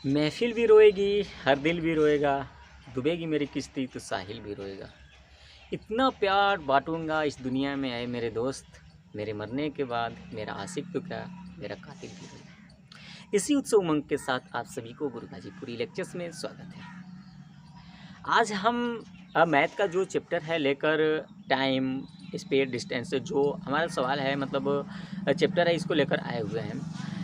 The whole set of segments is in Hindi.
महफिल भी रोएगी, हर दिल भी रोएगा, डूबेगी मेरी किश्ती तो साहिल भी रोएगा। इतना प्यार बाँटूँगा इस दुनिया में आए मेरे दोस्त, मेरे मरने के बाद मेरा आशिक तो क्या, मेरा कातिल भी रोएगा। इसी उत्सव उमंग के साथ आप सभी को गुरु गाजीपुरी लेक्चर्स में स्वागत है। आज हम मैथ का जो चैप्टर है लेकर टाइम, स्पेस, डिस्टेंस जो हमारा सवाल है मतलब चैप्टर है इसको लेकर आए हुए हैं।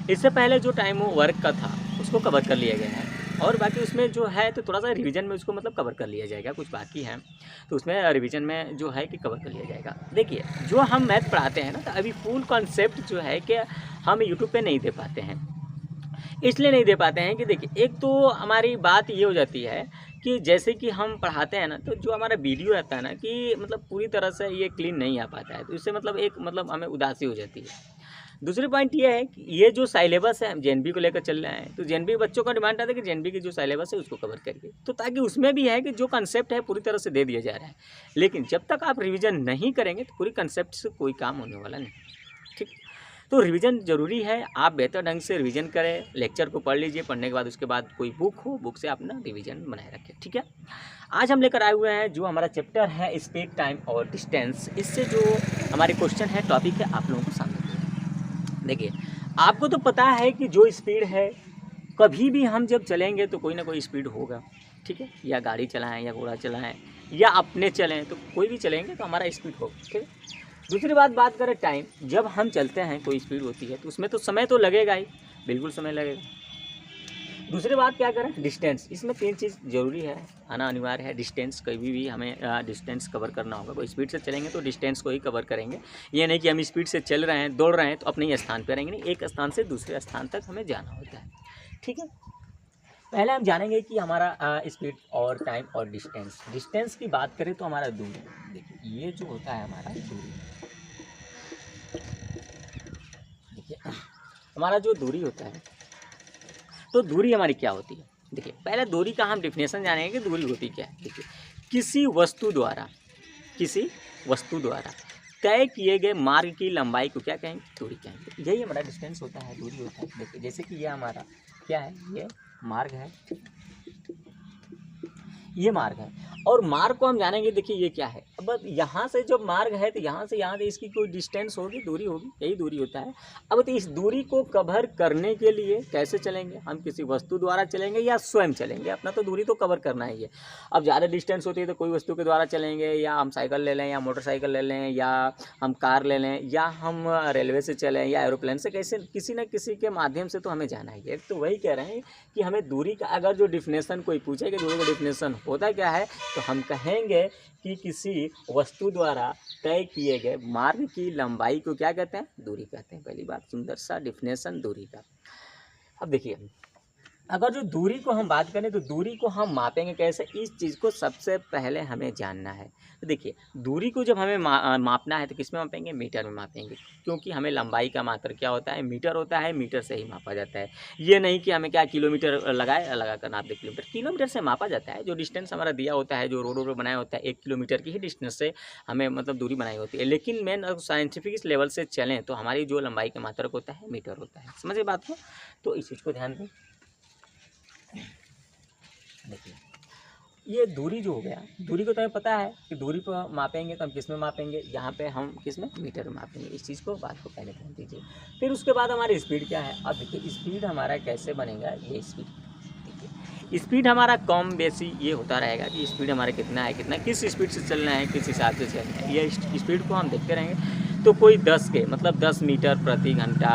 इससे पहले जो टाइम वर्क का था उसको कवर कर लिया गया है और बाकी उसमें जो है तो थोड़ा सा रिवीजन में उसको मतलब कवर कर लिया जाएगा, कुछ बाकी है तो उसमें रिवीजन में जो है कि कवर कर लिया जाएगा। देखिए जो हम मैथ पढ़ाते हैं ना तो अभी फुल कॉन्सेप्ट जो है कि हम यूट्यूब पे नहीं दे पाते हैं। इसलिए नहीं दे पाते हैं कि देखिए एक तो हमारी बात ये हो जाती है कि जैसे कि हम पढ़ाते हैं ना तो जो हमारा वीडियो रहता है ना कि मतलब पूरी तरह से ये क्लीन नहीं आ पाता है, तो इससे मतलब एक मतलब हमें उदासी हो जाती है। दूसरी पॉइंट ये है कि ये जो साइलेबस है हम जेएनबी को लेकर चल रहे हैं तो जेएनबी बच्चों का डिमांड आता है कि जेएनबी की जो साइलेबस है उसको कवर करिए, तो ताकि उसमें भी है कि जो कंसेप्ट है पूरी तरह से दे दिया जा रहा है। लेकिन जब तक आप रिविज़न नहीं करेंगे तो पूरी कंसेप्ट से कोई काम होने वाला नहीं। ठीक, तो रिवीजन ज़रूरी है। आप बेहतर ढंग से रिवीजन करें, लेक्चर को पढ़ लीजिए, पढ़ने के बाद उसके बाद कोई बुक हो, बुक से अपना रिवीजन बनाए रखें। ठीक है, आज हम लेकर आए हुए हैं जो हमारा चैप्टर है स्पीड, टाइम और डिस्टेंस। इससे जो हमारे क्वेश्चन है, टॉपिक है, आप लोगों को सामने देखिए। आपको तो पता है कि जो स्पीड है कभी भी हम जब चलेंगे तो कोई ना कोई स्पीड होगा। ठीक है, या गाड़ी चलाएं या घोड़ा चलाएं या अपने चलें तो कोई भी चलेंगे तो हमारा स्पीड होगा। ठीक है, दूसरी बात करें टाइम, जब हम चलते हैं कोई स्पीड होती है तो उसमें तो समय तो लगेगा ही, बिल्कुल समय लगेगा। दूसरी बात क्या करें, डिस्टेंस। इसमें तीन चीज़ ज़रूरी है, आना अनिवार्य है। डिस्टेंस कभी भी हमें डिस्टेंस कवर करना होगा। कोई स्पीड से चलेंगे तो डिस्टेंस को ही कवर करेंगे। ये नहीं कि हम स्पीड से चल रहे हैं, दौड़ रहे हैं तो अपने ही स्थान पर रहेंगे, नहीं, एक स्थान से दूसरे स्थान तक हमें जाना होता है। ठीक है, पहले हम जानेंगे कि हमारा स्पीड और टाइम और डिस्टेंस। डिस्टेंस की बात करें तो हमारा दूरी, देखिए ये जो होता है हमारा दूरी, देखिए हमारा जो दूरी होता है तो दूरी हमारी क्या होती है। देखिए पहले दूरी का हम डिफिनेशन जानेंगे कि दूरी होती क्या है। देखिए किसी वस्तु द्वारा तय किए गए मार्ग की लंबाई को क्या कहेंगे, दूरी कहेंगे। यही हमारा डिस्टेंस होता है, दूरी होता है। देखिए जैसे कि ये हमारा क्या है, ये मार्ग है, ये मार्ग है और मार्ग को हम जानेंगे। देखिए ये क्या है, अब यहाँ से जब मार्ग है तो यहाँ से इसकी कोई डिस्टेंस होगी, दूरी होगी, यही दूरी होता है। अब तो इस दूरी को कवर करने के लिए कैसे चलेंगे, हम किसी वस्तु द्वारा चलेंगे या स्वयं चलेंगे, अपना तो दूरी तो कवर करना ही है। अब ज़्यादा डिस्टेंस होती है तो कोई वस्तु के द्वारा चलेंगे, या हम साइकिल ले लें या मोटरसाइकिल ले लें या हम कार ले लें या हम रेलवे से चलें या एरोप्लेन से, कैसे किसी न किसी के माध्यम से तो हमें जाना ही है। तो वही कह रहे हैं कि हमें दूरी का अगर जो डिफिनेशन कोई पूछे कि दूरी का डिफिनेशन होता क्या है, तो हम कहेंगे कि किसी वस्तु द्वारा तय किए गए मार्ग की लंबाई को क्या कहते हैं, दूरी कहते हैं। पहली बात, सुंदर सा डिफिनेशन दूरी का। अब देखिए अगर जो दूरी को हम बात करें तो दूरी को हम मापेंगे कैसे, इस चीज़ को सबसे पहले हमें जानना है। तो देखिए दूरी को जब हमें मापना है तो किस में मापेंगे, मीटर में मापेंगे, क्योंकि हमें लंबाई का मात्र क्या होता है, मीटर होता है, मीटर से ही मापा जाता है। ये नहीं कि हमें क्या किलोमीटर लगा कर नाप दे, किलोमीटर से मापा जाता है। जो डिस्टेंस हमारा दिया होता है, जो रोड बनाया होता है, 1 किलोमीटर की ही डिस्टेंस से हमें मतलब दूरी बनाई होती है। लेकिन मेन साइंटिफिक लेवल से चलें तो हमारी जो लंबाई का मात्रक होता है मीटर होता है। समझिए बात को, तो इस चीज़ को ध्यान दें। देखिए ये दूरी जो हो गया, दूरी को तो हमें पता है कि दूरी को मापेंगे तो हम किस में मापेंगे, यहाँ पे हम किस में, मीटर में मापेंगे। इस चीज़ को, बात को पहले ध्यान दीजिए। फिर उसके बाद हमारी स्पीड क्या है। अब देखिए स्पीड हमारा कैसे बनेगा, ये स्पीड, देखिए स्पीड हमारा कम बेसी ये होता रहेगा कि स्पीड हमारा कितना है, कितना किस स्पीड से चलना है, किस हिसाब से चलना है। ये स्पीड को हम देखते रहेंगे। तो कोई 10 के मतलब 10 मीटर प्रति घंटा,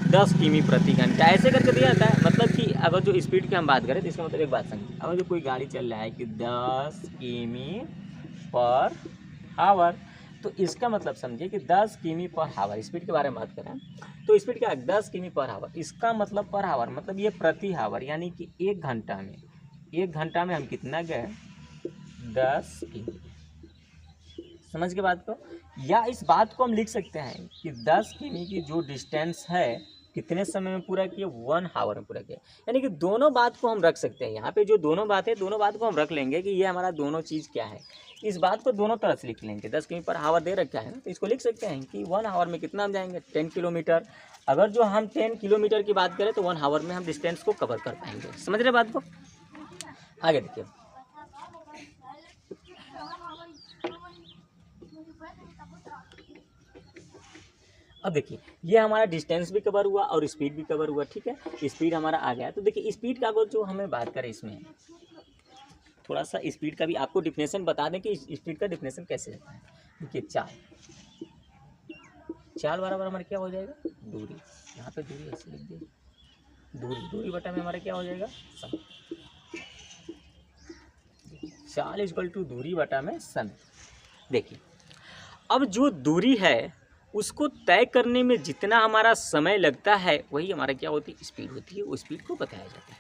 10 किमी प्रति घंटा ऐसे करके दिया जाता है। मतलब कि अगर जो स्पीड की हम बात करें तो इसका मतलब एक बात समझिए, अगर जो कोई गाड़ी चल रहा है कि 10 किमी पर आवर, तो इसका मतलब समझिए कि 10 किमी पर आवर स्पीड के बारे में बात करें तो स्पीड क्या है, 10 किमी पर आवर। इसका मतलब पर आवर मतलब ये प्रति आवर, यानी कि एक घंटा में हम कितना गए, 10 किमी। समझ के बात को, या इस बात को हम लिख सकते हैं कि 10 किमी की जो डिस्टेंस है कितने समय में पूरा किया, 1 आवर में पूरा किया। यानी कि दोनों बात को हम रख सकते हैं यहाँ पे, जो दोनों बात है दोनों बात को हम रख लेंगे कि ये हमारा दोनों चीज़ क्या है। इस बात को दोनों तरह से लिख लेंगे। 10 किमी पर आवर दे रखा है ना, तो इसको लिख सकते हैं कि 1 आवर में कितना हम जाएंगे, 10 किलोमीटर। अगर जो हम 10 किलोमीटर की बात करें तो 1 आवर में हम डिस्टेंस को कवर कर पाएंगे। समझ रहे बात को? आगे देखिए, अब देखिए ये हमारा डिस्टेंस भी कवर हुआ और स्पीड भी कवर हुआ। ठीक है, स्पीड हमारा आ गया। तो देखिए स्पीड का अगर जो हमें बात करें, इसमें थोड़ा सा स्पीड का भी आपको डिफिनेशन बता दें कि स्पीड का डिफिनेशन कैसे होता है। देखिए चाल बराबर हमारा क्या हो जाएगा, दूरी। यहाँ पे दूरी ऐसे लिख दिए, दूरी बटा में हमारा क्या हो जाएगा, समय। चाल इक्वल टू दूरी बटा में समय। देखिए अब जो दूरी है उसको तय करने में जितना हमारा समय लगता है वही हमारा क्या होती है, स्पीड होती है। वो स्पीड को बताया जाता है,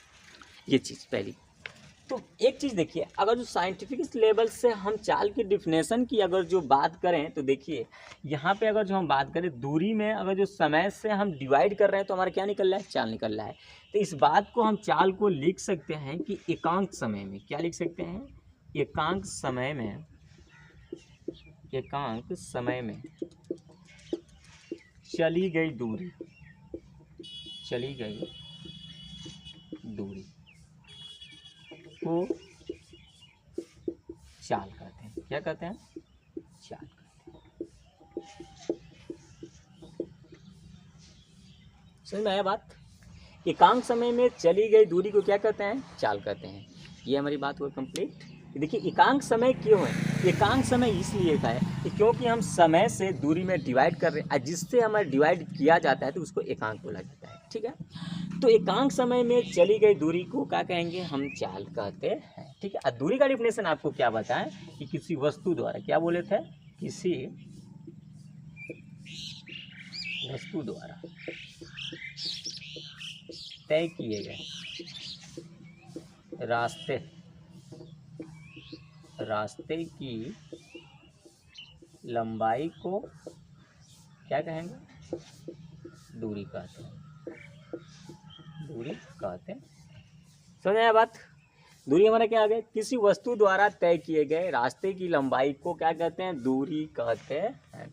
ये चीज़ पहली। तो एक चीज़ देखिए, अगर जो साइंटिफिक लेवल से हम चाल की डिफिनेशन की अगर जो बात करें तो देखिए यहाँ पे अगर जो हम बात करें दूरी में, अगर जो समय से हम डिवाइड कर रहे हैं तो हमारा क्या निकल रहा है, चाल निकल रहा है। तो इस बात को हम चाल को लिख सकते हैं कि एकांक समय में, क्या लिख सकते हैं, एकांक समय में, एकांक समय में चली गई दूरी को चाल कहते हैं। क्या कहते हैं, चाल कहते हैं। समझ में आया बात? एकांक समय में चली गई दूरी को क्या कहते हैं, चाल कहते हैं। ये हमारी बात हुई कंप्लीट। देखिए एकांक समय क्यों है, एकांक समय इसलिए का है कि क्योंकि हम समय से दूरी में डिवाइड कर रहे हैं, जिससे हमें डिवाइड किया जाता है तो उसको एकांक बोला जाता है। ठीक है, तो एकांक समय में चली गई दूरी को क्या कहेंगे, हम चाल कहते हैं। ठीक है, दूरी का डिफिनेशन आपको क्या बताएं कि किसी वस्तु द्वारा, क्या बोले थे, किसी वस्तु द्वारा तय किए गए रास्ते की लंबाई को क्या कहेंगे, दूरी कहते हैं। दूरी कहते हैं। समझ आया बात? दूरी हमारा क्या आ गया, किसी वस्तु द्वारा तय किए गए रास्ते की लंबाई को क्या कहते हैं, दूरी कहते हैं।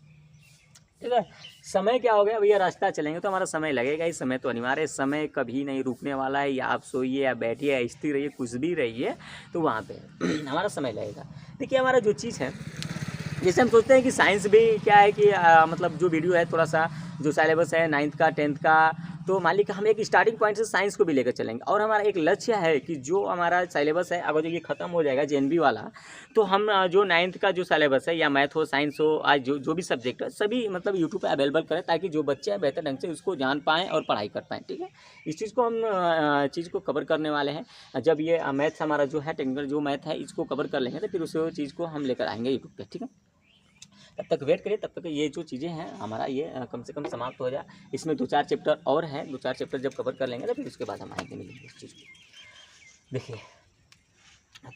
ठीक है, समय क्या हो गया भैया, रास्ता चलेंगे तो हमारा समय लगेगा ही, समय तो अनिवार्य है, समय कभी नहीं रुकने वाला है। या आप सोइए या बैठिए या स्थिर रहिए, कुछ भी रहिए तो वहाँ पे हमारा समय लगेगा। देखिए हमारा जो चीज़ है, जैसे हम सोचते हैं कि साइंस भी क्या है कि मतलब जो वीडियो है थोड़ा सा जो सिलेबस है 9th का 10th का, तो मान लीजिए हम एक स्टार्टिंग पॉइंट से साइंस को भी लेकर चलेंगे। और हमारा एक लक्ष्य है कि जो हमारा सिलेबस है अगर जो ये ख़त्म हो जाएगा जेएनबी वाला, तो हम जो 9th का जो सिलेबस है या मैथ हो साइंस हो, आज जो भी सब्जेक्ट है सभी मतलब यूट्यूब पे अवेलेबल करें, ताकि जो बच्चे हैं बेहतर ढंग से उसको जान पाएँ और पढ़ाई कर पाएँ। ठीक है, इस चीज़ को हम चीज़ को कवर करने वाले हैं। जब ये मैथ्स हमारा जो है टेक्निकल जो मैथ है इसको कवर कर लेंगे तो फिर उस चीज़ को हम लेकर आएंगे यूट्यूब पर। ठीक है, तब तक वेट करिए, तब तक ये जो चीज़ें हैं हमारा ये कम से कम समाप्त हो जाए। इसमें 2-4 चैप्टर और हैं, 2-4 चैप्टर जब कवर कर लेंगे तो फिर उसके बाद हम आएंगे मिलेंगे इस चीज़ को। देखिए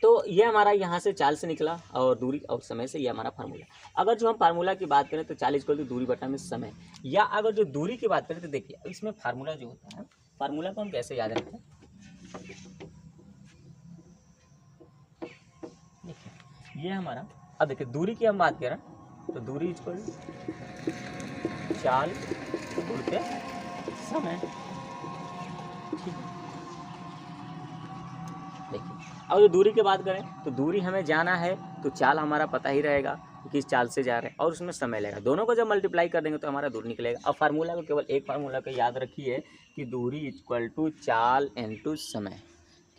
तो ये हमारा यहाँ से चाल से निकला और दूरी और समय से ये हमारा फार्मूला। अगर जो हम फार्मूला की बात करें तो चाल इक्वल टू दूरी बटा में समय, या अगर जो दूरी की बात करें तो देखिए इसमें फार्मूला जो होता है, फार्मूला को हम कैसे याद रखें, देखिए ये हमारा, अब देखिए दूरी की हम बात करें तो दूरी इक्वल चाल गुणित समय। ठीक है, देखिए अब जो दूरी की बात करें तो दूरी हमें जाना है तो चाल हमारा पता ही रहेगा कि किस चाल से जा रहे हैं, और उसमें समय लगेगा। दोनों को जब मल्टीप्लाई कर देंगे तो हमारा दूरी निकलेगा। अब फार्मूला को केवल एक फार्मूला को याद रखिए कि दूरी इक्वल टू चाल इनटू समय।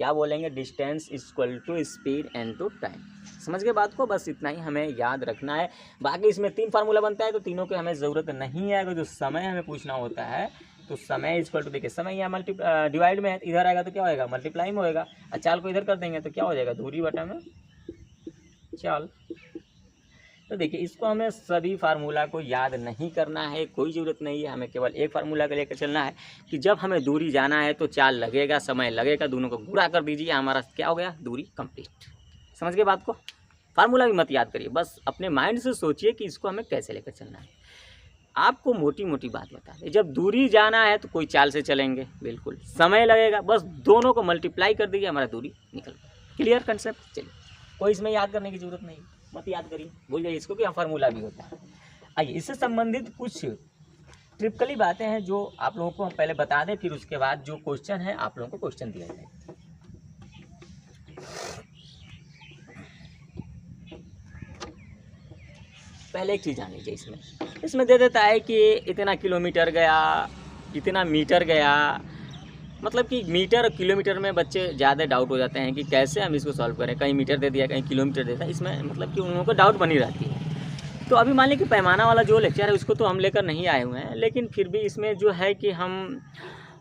क्या बोलेंगे, distance equal to speed into time. समझ गए बात को, बस इतना ही हमें याद रखना है। बाकी इसमें 3 फार्मूला बनता है तो तीनों की हमें ज़रूरत नहीं है। अगर जो समय हमें पूछना होता है तो समय इक्वल टू, देखिए समय यहाँ डिवाइड में है, इधर आएगा तो क्या होएगा, मल्टीप्लाई में होएगा। और चाल को इधर कर देंगे तो क्या हो जाएगा, दूरी बटा में चाल। तो देखिए इसको हमें सभी फार्मूला को याद नहीं करना है, कोई ज़रूरत नहीं है। हमें केवल एक फार्मूला को लेकर चलना है कि जब हमें दूरी जाना है तो चाल लगेगा, समय लगेगा, दोनों को गुणा कर दीजिए, हमारा क्या हो गया, दूरी कंप्लीट। समझ गए बात को? फार्मूला भी मत याद करिए, बस अपने माइंड से सोचिए कि इसको हमें कैसे लेकर चलना है। आपको मोटी मोटी बात बता दें, जब दूरी जाना है तो कोई चाल से चलेंगे, बिल्कुल समय लगेगा, बस दोनों को मल्टीप्लाई कर दीजिए, हमारा दूरी निकल गया। Clear concept? चलिए कोई इसमें याद करने की जरूरत नहीं, मत याद करिए, भूल जाइए इसको कि फार्मूला भी होता है। आइए इससे संबंधित कुछ टिपिकली बातें हैं जो आप लोगों को हम पहले बता दें, फिर उसके बाद जो क्वेश्चन है आप लोगों को क्वेश्चन दिया जाए। पहले एक चीज़ जान लीजिए, इसमें दे देता है कि इतना किलोमीटर गया, इतना मीटर गया, मतलब कि मीटर और किलोमीटर में बच्चे ज़्यादा डाउट हो जाते हैं कि कैसे हम इसको सॉल्व करें, कहीं मीटर दे दिया कहीं किलोमीटर दे दिया, इसमें मतलब कि उन लोगों को डाउट बनी रहती है। तो अभी मान लीजिए कि पैमाना वाला जो लेक्चर है उसको तो हम लेकर नहीं आए हुए हैं, लेकिन फिर भी इसमें जो है कि हम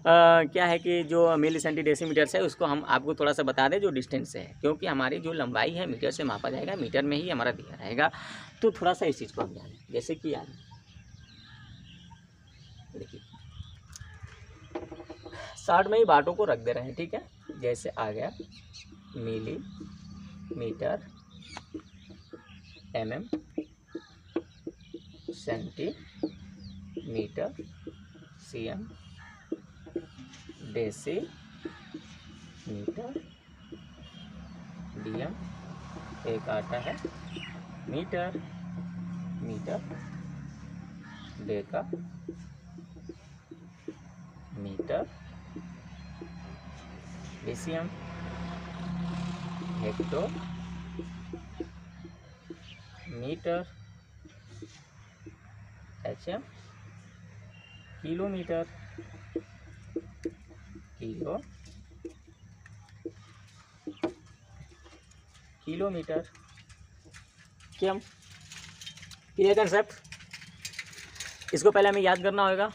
क्या है कि जो मिली सेंटीडेसीमीटर्स है उसको हम आपको थोड़ा सा बता दें जो डिस्टेंस है, क्योंकि हमारी जो लंबाई है मीटर से मापा जाएगा, मीटर में ही हमारा दिया रहेगा। तो थोड़ा सा इस चीज़ को हम जानें, जैसे कि यार देखिए शॉर्ट में ही बातों को रख दे रहे हैं, ठीक है। जैसे आ गया millimetre, mm, centimetre, cm, decimetre, dm, एक आता है मीटर, डेका मीटर, डेसियम, hectometre, HM, kilometre, kilometre, क्यों क्लियर कंसेप्ट। इसको पहले हमें याद करना होगा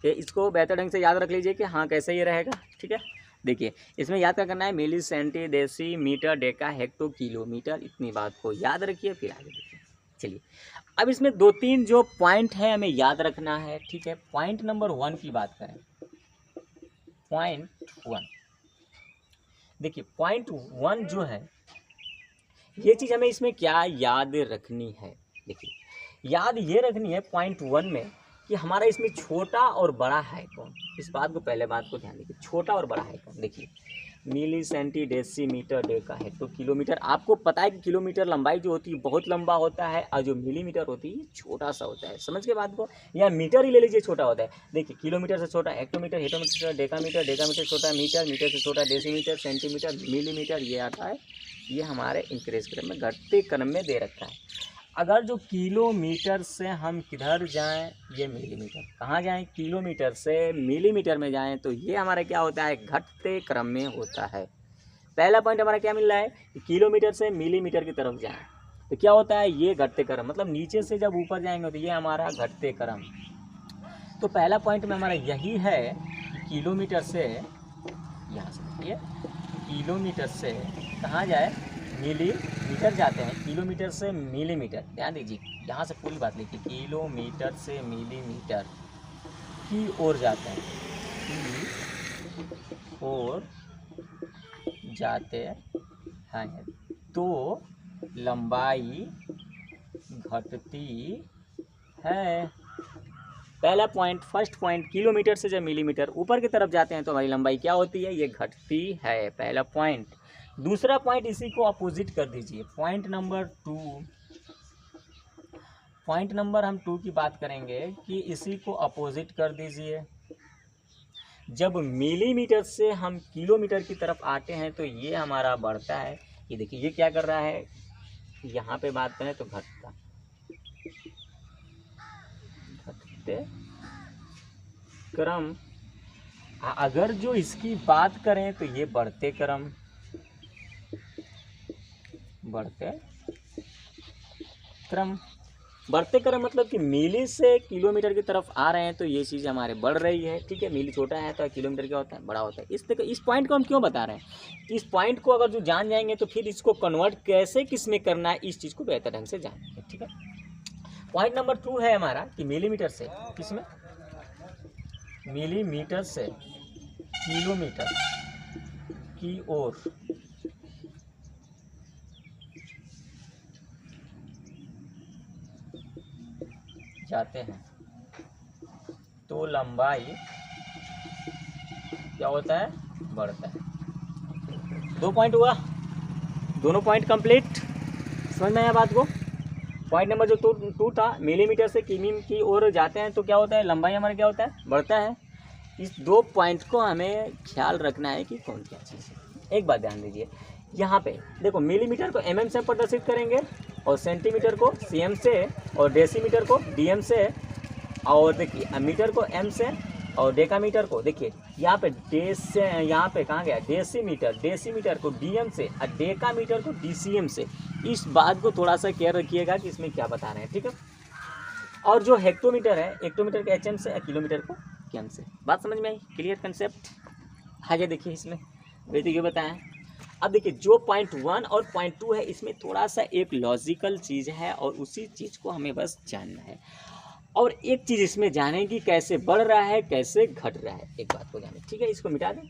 कि इसको बेहतर ढंग से याद रख लीजिए कि हाँ कैसे ये रहेगा, ठीक है। देखिए इसमें याद क्या करना है, milli centi deci metre deca hecto kilometre, इतनी बात को याद रखिए, फिर आगे देखिए। चलिए अब इसमें 2-3 जो पॉइंट है हमें याद रखना है, ठीक है। पॉइंट नंबर 1 की बात करें, पॉइंट 1 देखिए, पॉइंट 1 जो है ये चीज़ हमें इसमें क्या याद रखनी है। देखिए याद ये रखनी है पॉइंट 1 में कि हमारा इसमें छोटा और बड़ा है कौन, इस बात को पहले बात को ध्यान दीजिए, छोटा और बड़ा है कौन। देखिए milli centi decimetre deca hecto kilometre, आपको पता है कि किलोमीटर लंबाई जो होती है बहुत लंबा होता है, और जो मिलीमीटर होती है छोटा सा होता है, समझ के बात को। या मीटर ही ले लीजिए, छोटा होता है। देखिए किलोमीटर से छोटा हेक्टोमीटर, हेक्टोमीटर डेकामीटर, डेकामीटर छोटा मीटर, मीटर से छोटा डेसीमीटर, सेंटीमीटर, मिलीमीटर, ये आता है, ये हमारे इंक्रीज क्रम में घटते क्रम में दे रखा है। अगर जो किलोमीटर से हम किधर जाएं, ये मिलीमीटर, कहाँ जाएं, किलोमीटर से मिलीमीटर में जाएं, तो ये हमारा क्या होता है, घटते क्रम में होता है। पहला पॉइंट हमारा क्या मिल रहा है कि किलोमीटर से मिलीमीटर की तरफ जाएं, तो क्या होता है, ये घटते क्रम, मतलब नीचे से जब ऊपर जाएंगे तो ये हमारा घटते क्रम। तो पहला पॉइंट में हमारा यही है कि किलोमीटर से, यहाँ से देखिए किलोमीटर से कहाँ जाए, मिलीमीटर जाते हैं, किलोमीटर से मिलीमीटर, ध्यान दीजिए यहाँ से पूरी बात लिखिए, किलोमीटर से मिलीमीटर की ओर जाते हैं, की ओर जाते हैं, तो लंबाई घटती है। पहला पॉइंट, फर्स्ट पॉइंट, किलोमीटर से जब मिलीमीटर ऊपर की तरफ जाते हैं तो हमारी लंबाई क्या होती है, ये घटती है, पहला पॉइंट। दूसरा पॉइंट इसी को अपोजिट कर दीजिए, पॉइंट नंबर 2, पॉइंट नंबर हम 2 की बात करेंगे कि इसी को अपोजिट कर दीजिए। जब मिलीमीटर से हम किलोमीटर की तरफ आते हैं तो ये हमारा बढ़ता है, ये देखिए ये क्या कर रहा है, यहाँ पे बात करें तो घटता, घटते क्रम। अगर जो इसकी बात करें तो ये बढ़ते क्रम, बढ़ते क्रम, बढ़ते क्रम मतलब कि मिली से किलोमीटर की तरफ आ रहे हैं तो ये चीज़ हमारे बढ़ रही है, ठीक है। मिली छोटा है तो किलोमीटर क्या होता है, बड़ा होता है। इस पॉइंट को हम क्यों बता रहे हैं, इस पॉइंट को अगर जो जान जाएंगे तो फिर इसको कन्वर्ट कैसे किस में करना है, इस चीज़ को बेहतर ढंग से जानेंगे, ठीक है। पॉइंट नंबर 2 है हमारा कि मिलीमीटर से किसमें, मिलीमीटर से किलोमीटर की ओर जाते हैं तो लंबाई क्या होता है, बढ़ता है। 2 पॉइंट हुआ, दोनों पॉइंट कंप्लीट, समझ में आया बात को। पॉइंट नंबर जो टू था, मिलीमीटर से किमी की ओर जाते हैं तो क्या होता है, लंबाई हमारा क्या होता है, बढ़ता है। इस 2 पॉइंट को हमें ख्याल रखना है कि कौन क्या चीज़ है। एक बात ध्यान दीजिए, यहाँ पे देखो मिलीमीटर को mm से प्रदर्शित करेंगे, और सेंटीमीटर को cm से, और डेसीमीटर को dm से, और देखिए मीटर को m से, और डेकामीटर को देखिए यहाँ पे से, यहाँ पे कहाँ गया, डेसीमीटर को dm से, और डेकामीटर को dcm से। इस बात को थोड़ा सा केयर रखिएगा कि इसमें क्या बता रहे हैं, ठीक है। और जो हेक्टोमीटर है, हेक्टोमीटर को HM से, किलोमीटर को km से। बात समझ में आई, क्लियर कंसेप्ट। आगे देखिए इसमें वैसे ये बताएं। अब देखिए जो पॉइंट 1 और पॉइंट 2 है, इसमें थोड़ा सा एक लॉजिकल चीज़ है, और उसी चीज़ को हमें बस जानना है। और एक चीज़ इसमें जाने की, कैसे बढ़ रहा है कैसे घट रहा है, एक बात को जाने, ठीक है। इसको मिटा दें,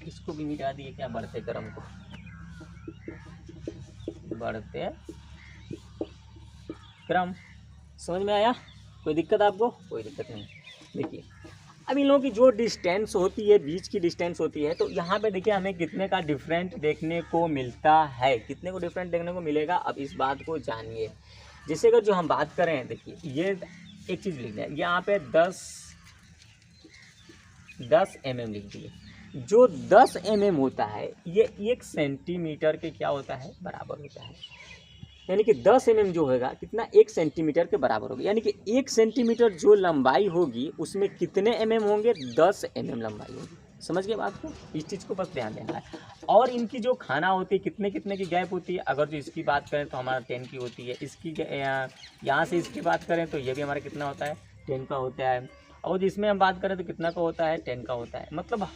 इसको भी मिटा दिए क्या, बढ़ते क्रम को, बढ़ते क्रम। समझ में आया, कोई दिक्कत आपको, कोई दिक्कत नहीं। देखिए अब इन लोगों की जो डिस्टेंस होती है, बीच की डिस्टेंस होती है, तो यहाँ पे देखिए हमें कितने का डिफरेंट देखने को मिलता है, कितने को डिफरेंट देखने को मिलेगा। अब इस बात को जानिए। जैसे अगर जो हम बात करें, देखिए ये एक चीज़ लिख दें, यहाँ पे 10 mm लिख दिए। जो 10 mm होता है, ये 1 सेंटीमीटर के क्या होता है, बराबर होता है। यानी कि 10 mm जो होगा कितना, 1 सेंटीमीटर के बराबर होगा। यानी कि 1 सेंटीमीटर जो लंबाई होगी, उसमें कितने mm होंगे, 10 mm लंबाई होगी। समझ गए बात को, इस चीज़ को बस ध्यान देना है। और इनकी जो खाना होती है, कितने कितने की गैप होती है। अगर जो इसकी बात करें तो हमारा 10 की होती है, इसकी यहाँ से इसकी बात करें तो ये भी हमारा कितना होता है, 10 का होता है। और जिसमें हम बात करें तो कितना का होता है, 10 का होता है। मतलब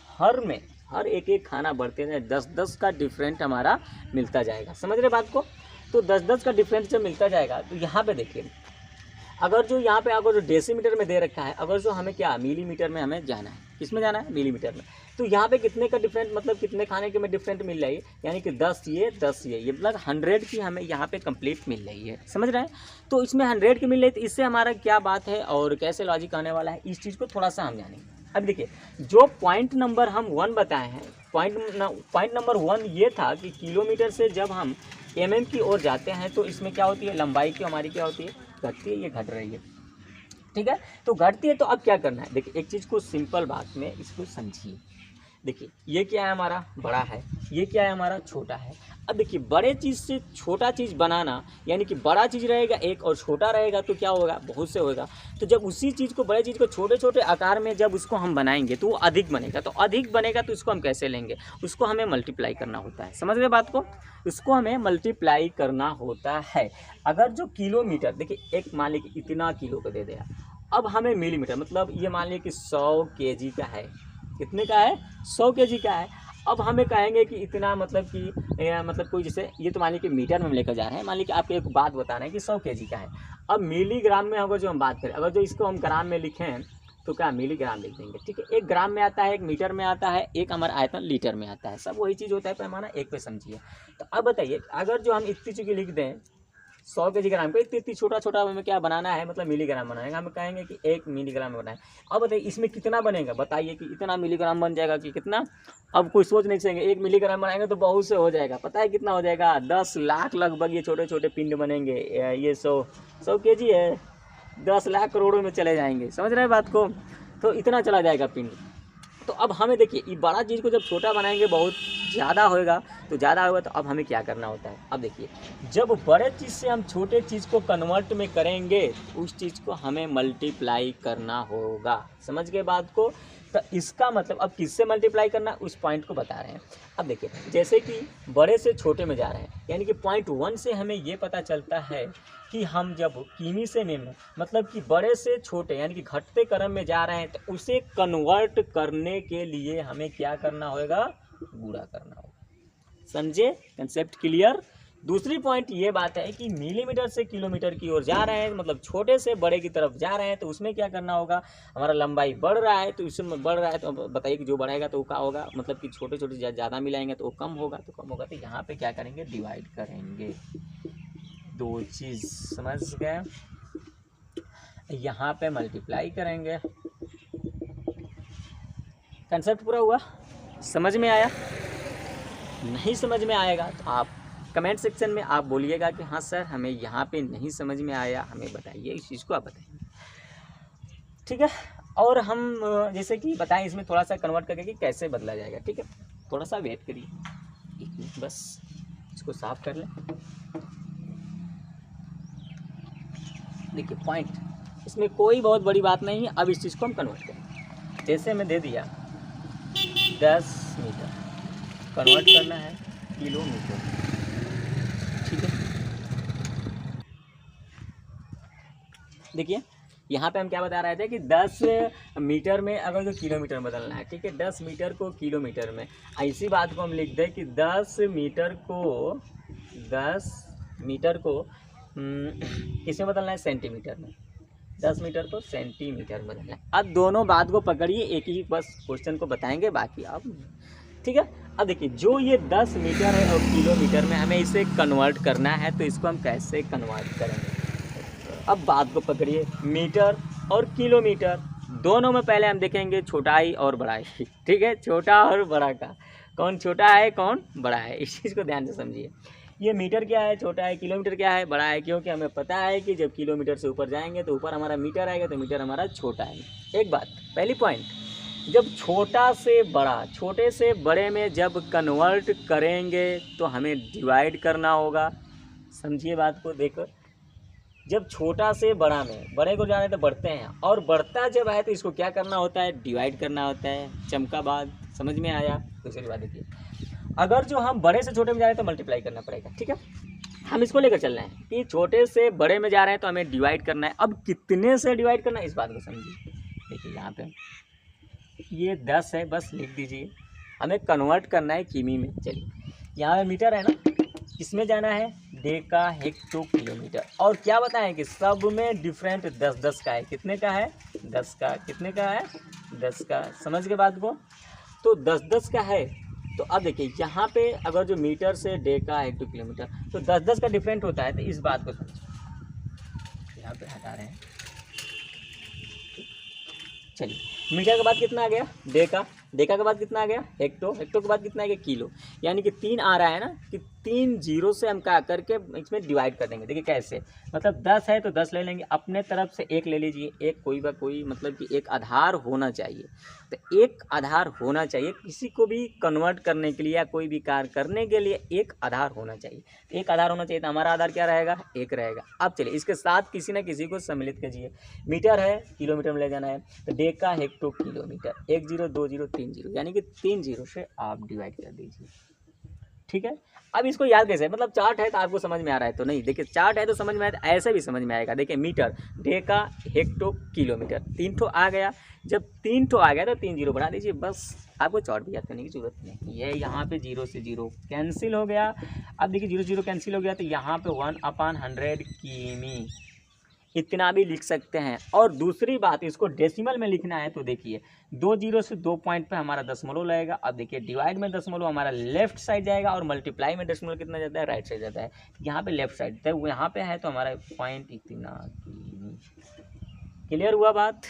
हर एक खाना बढ़ते हैं, 10 का डिफरेंट हमारा मिलता जाएगा। समझ रहे बात को। तो 10 का डिफरेंस जब मिलता जाएगा, तो यहाँ पे देखिए, अगर जो यहाँ पे अगर जो डेसीमीटर में दे रखा है, अगर जो हमें क्या मिलीमीटर में हमें जाना है, किसमें जाना है, मिलीमीटर में, तो यहाँ पे कितने का डिफरेंट, मतलब कितने खाने के में डिफरेंट मिल रही है। यानी कि 10 ये मतलब 100 की हमें यहाँ पे कंप्लीट मिल रही है। समझ रहे हैं। तो इसमें 100 की मिल रही है, तो इससे हमारा क्या बात है और कैसे लॉजिक आने वाला है, इस चीज़ को थोड़ा सा हम जानेंगे। अब देखिए जो पॉइंट नंबर हम 1 बताए हैं, पॉइंट नंबर 1 ये था कि किलोमीटर से जब हम mm की ओर जाते हैं, तो इसमें क्या होती है, लंबाई की हमारी क्या होती है, घटती है, ये घट रही है, ठीक है। तो घटती है, तो अब क्या करना है, देखिए एक चीज़ को सिंपल बात में इसको समझिए। देखिए ये क्या है, हमारा बड़ा है, ये क्या है, हमारा छोटा है। अब देखिए बड़े चीज़ से छोटा चीज़ बनाना, यानी कि बड़ा चीज़ रहेगा एक और छोटा रहेगा, तो क्या होगा, बहुत से होगा। तो जब उसी चीज़ को, बड़े चीज़ को छोटे छोटे आकार में जब उसको हम बनाएंगे, तो वो अधिक बनेगा। तो अधिक बनेगा तो इसको हम कैसे लेंगे, उसको हमें मल्टीप्लाई करना होता है। समझ रहे बात को, उसको हमें मल्टीप्लाई करना होता है। अगर जो किलोमीटर, देखिए एक मान लीजिए इतना किलो का दे दिया, अब हमें मिलीमीटर, मतलब ये मान लीजिए कि 100 kg का है, कितने का है, 100 kg का है। अब हमें कहेंगे कि इतना, मतलब कि मतलब कोई जैसे ये तो मान लीजिए कि मीटर में हम लेकर जा रहे हैं, मान लीजिए कि आपको एक बात बता रहे हैं कि 100 kg का है। अब मिलीग्राम में अगर जो हम बात करें, अगर जो इसको हम ग्राम में लिखें तो क्या मिलीग्राम लिख देंगे, ठीक है। एक ग्राम में आता है, एक मीटर में आता है, एक हमारा आयतन लीटर में आता है, सब वही चीज़ होता है, पैमाना एक पे समझिए। तो अब बताइए, अगर जो हम इतनी चीज़ें लिख दें 100 kg ग्राम को, इतनी छोटा छोटा हमें क्या बनाना है, मतलब मिलीग्राम बनाएगा, हम कहेंगे कि 1 मिलीग्राम में बनाए। अब बताइए इसमें कितना बनेगा, बताइए कि इतना मिलीग्राम बन जाएगा कि कितना। अब कोई सोच नहीं सकेंगे, 1 मिलीग्राम बनाएंगे तो बहुत से हो जाएगा। पता है कितना हो जाएगा, 10 लाख लगभग ये छोटे छोटे पिंड बनेंगे। ये 100 kg है, 10 लाख करोड़ों में चले जाएंगे। समझ रहे हैं बात को, तो इतना चला जाएगा पिंड। तो अब हमें देखिए, ये बड़ा चीज़ को जब छोटा बनाएंगे, बहुत ज़्यादा होएगा, तो ज़्यादा होगा। तो अब हमें क्या करना होता है, अब देखिए जब बड़े चीज़ से हम छोटे चीज़ को कन्वर्ट में करेंगे, उस चीज़ को हमें मल्टीप्लाई करना होगा। समझ गए बात को। तो इसका मतलब अब किससे मल्टीप्लाई करना, उस पॉइंट को बता रहे हैं। अब देखिए जैसे कि बड़े से छोटे में जा रहे हैं, यानी कि पॉइंट 1 से हमें ये पता चलता है कि हम जब किमी से में, मतलब कि बड़े से छोटे यानी कि घटते क्रम में जा रहे हैं, तो उसे कन्वर्ट करने के लिए हमें क्या करना होगा, गुणा करना होगा। समझे, कंसेप्ट क्लियर। दूसरी पॉइंट ये बात है कि मिलीमीटर से किलोमीटर की ओर जा रहे हैं, मतलब छोटे से बड़े की तरफ जा रहे हैं, तो उसमें क्या करना होगा, हमारा लंबाई बढ़ रहा है, तो इसमें बढ़ रहा है, तो बताइए कि जो बढ़ेगा तो वो क्या होगा, मतलब कि छोटे छोटे ज़्यादा मिलाएंगे तो वो कम होगा, तो कम होगा। तो यहाँ पे क्या करेंगे, डिवाइड करेंगे, दो चीज़ समझ गए। यहाँ पे मल्टीप्लाई करेंगे। कंसेप्ट पूरा हुआ, समझ में आया? नहीं समझ में आएगा तो आप कमेंट सेक्शन में आप बोलिएगा कि हाँ सर हमें यहाँ पे नहीं समझ में आया, हमें बताइए, इस चीज़ को आप बताइए, ठीक है। और हम जैसे कि बताएं इसमें थोड़ा सा कन्वर्ट करके कि कैसे बदला जाएगा, ठीक है। थोड़ा सा वेट करिए, एक मिनट बस, इसको साफ कर लें। देखिए पॉइंट, इसमें कोई बहुत बड़ी बात नहीं है। अब इस चीज़ को हम कन्वर्ट करें, जैसे मैं दे दिया 10 मीटर, कन्वर्ट करना है किलोमीटर, ठीक है। देखिए यहाँ पे हम क्या बता रहे थे कि 10 मीटर में अगर जो किलोमीटर में बदलना है, ठीक है, 10 मीटर को किलोमीटर में, ऐसी बात को हम लिख दें कि 10 मीटर को किसमें बदलना है, सेंटीमीटर में, 10 मीटर को सेंटीमीटर में बदलना है। अब दोनों बात को पकड़िए, एक ही बस क्वेश्चन को बताएंगे, बाकी आप, ठीक है। अब देखिए जो ये 10 मीटर है और किलोमीटर में हमें इसे कन्वर्ट करना है, तो इसको हम कैसे कन्वर्ट करेंगे। अब बात को पकड़िए, मीटर और किलोमीटर दोनों में पहले हम देखेंगे छोटाई और बड़ाई, ठीक है, छोटा और बड़ा का, कौन छोटा है कौन बड़ा है, इस चीज़ को ध्यान से समझिए। ये मीटर क्या है, छोटा है, किलोमीटर क्या है, बड़ा है, क्योंकि हमें पता है कि जब किलोमीटर से ऊपर जाएंगे तो ऊपर हमारा मीटर आएगा, तो मीटर हमारा छोटा है। एक बात, पहली पॉइंट, जब छोटा से बड़ा, छोटे से बड़े में जब कन्वर्ट करेंगे तो हमें डिवाइड करना होगा, समझिए बात को। देखो जब छोटा से बड़ा में, बड़े को जाने तो बढ़ते हैं, और बढ़ता जब है तो इसको क्या करना होता है, डिवाइड करना होता है। चमका बात समझ में आया। दूसरी बात देखिए, अगर जो हम बड़े से छोटे में जा रहे हैं तो मल्टीप्लाई करना पड़ेगा, ठीक है। हम इसको लेकर चल रहे हैं कि छोटे से बड़े में जा रहे हैं तो हमें डिवाइड करना है। अब कितने से डिवाइड करना है इस बात को समझिए। देखिए यहाँ पे ये 10 है, बस लिख दीजिए, हमें कन्वर्ट करना है किमी में। चलिए यहाँ पे मीटर है ना, किसमें जाना है, डेका हेक्टो किलोमीटर। और क्या बताएं कि सब में डिफरेंट 10-10 का है, कितने का है, 10 का, कितने का है, 10 का, समझ के बात को। तो 10-10 का है। तो अब देखिए यहाँ पे अगर जो मीटर से डेका हेक्टो किलोमीटर, तो 10-10 का डिफरेंट होता है, तो इस बात को समझिए। यहाँ पे हटा रहे हैं, चलिए मीटर के बाद कितना आ गया, डेका, डेका के बाद कितना आ गया, हेक्टो, हेक्टो के बाद कितना आ गया, किलो। यानी कि 3 आ रहा है ना, कि 3 जीरो से हम क्या करके इसमें डिवाइड कर देंगे। देखिए कैसे, मतलब 10 है तो 10 ले लेंगे, अपने तरफ से 1 ले लीजिए, एक कोई बा कोई, मतलब कि एक आधार होना चाहिए। तो एक आधार होना चाहिए, किसी को भी कन्वर्ट करने के लिए या कोई भी कार्य करने के लिए एक आधार होना चाहिए। एक आधार होना चाहिए, तो हमारा आधार क्या रहेगा, 1 रहेगा। अब चलिए इसके साथ किसी न किसी को सम्मिलित कीजिए। मीटर है, किलोमीटर में ले जाना है, तो डेका हेक्टो किलोमीटर, 1 0 2 0 3 0, यानी कि 3 जीरो से आप डिवाइड कर दीजिए, ठीक है। अब इसको याद कैसे, मतलब चार्ट है तो आपको समझ में आ रहा है तो नहीं, देखिए चार्ट है तो समझ में आया, तो ऐसे भी समझ में आएगा। देखिए मीटर, डेका हेक्टो किलोमीटर, 3 ठो आ गया। जब 3 ठो आ गया तो 3 जीरो बढ़ा दीजिए, बस आपको चार्ट भी याद करने की जरूरत नहीं। ये यहाँ पे 0 से 0 कैंसिल हो गया। अब देखिए 0 0 कैंसिल हो गया, तो यहाँ पे 1/100 किमी, इतना भी लिख सकते हैं। और दूसरी बात, इसको डेसिमल में लिखना है तो देखिए 2 जीरो से 2 पॉइंट पे हमारा दशमलव लगेगा। अब देखिए डिवाइड में दशमलव हमारा लेफ्ट साइड जाएगा, और मल्टीप्लाई में दशमलव कितना जाता है, राइट साइड जाता है। यहाँ पे लेफ्ट साइड, तो यहाँ पे है तो हमारा पॉइंट इतना। क्लियर हुआ बात,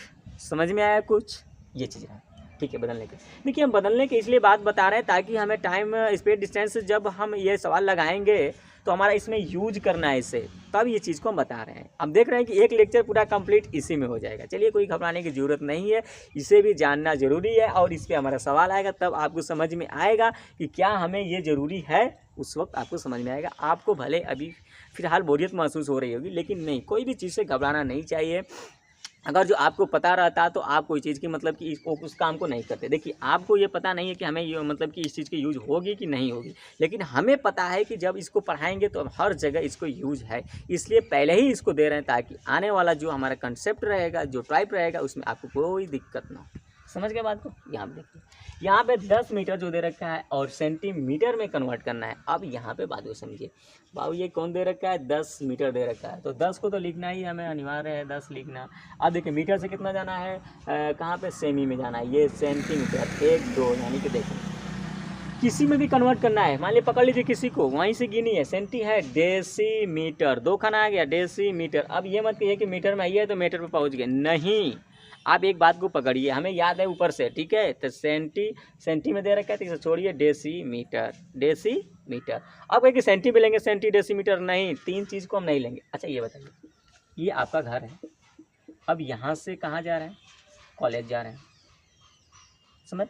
समझ में आया कुछ, ये चीज़ है, ठीक है। बदलने के, देखिए हम बदलने के इसलिए बात बता रहे हैं ताकि हमें टाइम स्पेस डिस्टेंस जब हम ये सवाल लगाएंगे तो हमारा इसमें यूज करना है इसे, तब ये चीज़ को हम बता रहे हैं। अब देख रहे हैं कि एक लेक्चर पूरा कंप्लीट इसी में हो जाएगा। चलिए कोई घबराने की ज़रूरत नहीं है, इसे भी जानना ज़रूरी है, और इस पर हमारा सवाल आएगा तब आपको समझ में आएगा कि क्या हमें ये ज़रूरी है। उस वक्त आपको समझ में आएगा। आपको भले अभी फ़िलहाल बोरियत महसूस हो रही होगी, लेकिन नहीं, कोई भी चीज़ से घबराना नहीं चाहिए। अगर जो आपको पता रहता तो आप कोई चीज़ की मतलब कि उस काम को नहीं करते। देखिए आपको ये पता नहीं है कि हमें ये मतलब कि इस चीज़ की यूज होगी कि नहीं होगी, लेकिन हमें पता है कि जब इसको पढ़ाएंगे तो हर जगह इसको यूज है, इसलिए पहले ही इसको दे रहे हैं ताकि आने वाला जो हमारा कंसेप्ट रहेगा, जो टाइप रहेगा, उसमें आपको कोई दिक्कत ना हो। समझ गए बात को। यहाँ पे देखिए, यहाँ पे 10 मीटर जो दे रखा है और सेंटीमीटर में कन्वर्ट करना है। अब यहाँ पे बात को समझिए, बाबू ये कौन दे रखा है, 10 मीटर दे रखा है, तो 10 को तो लिखना ही हमें अनिवार्य है, 10 लिखना। अब देखिए मीटर से कितना जाना है, कहाँ पे, सेमी में जाना है, ये सेंटीमीटर 1 2, यानी कि देखिए किसी में भी कन्वर्ट करना है, मान लीजिए पकड़ लीजिए किसी को, वहीं से गिनी है, सेंटी है, डेसीमीटर, 2 खाना आ गया, डेसीमीटर। अब ये मत कहिए कि मीटर में आई है तो मीटर पे पहुँच गए, नहीं, आप एक बात को पकड़िए, हमें याद है ऊपर से, ठीक है। तो सेंटी में दे रखा है, तो इसे छोड़िए, डेसीमीटर। अब कहें कि सेंटी में लेंगे, सेंटी डेसीमीटर नहीं, तीन चीज़ को हम नहीं लेंगे। अच्छा ये बताइए, ये आपका घर है, अब यहाँ से कहाँ जा रहे हैं, कॉलेज जा रहे हैं, समझ।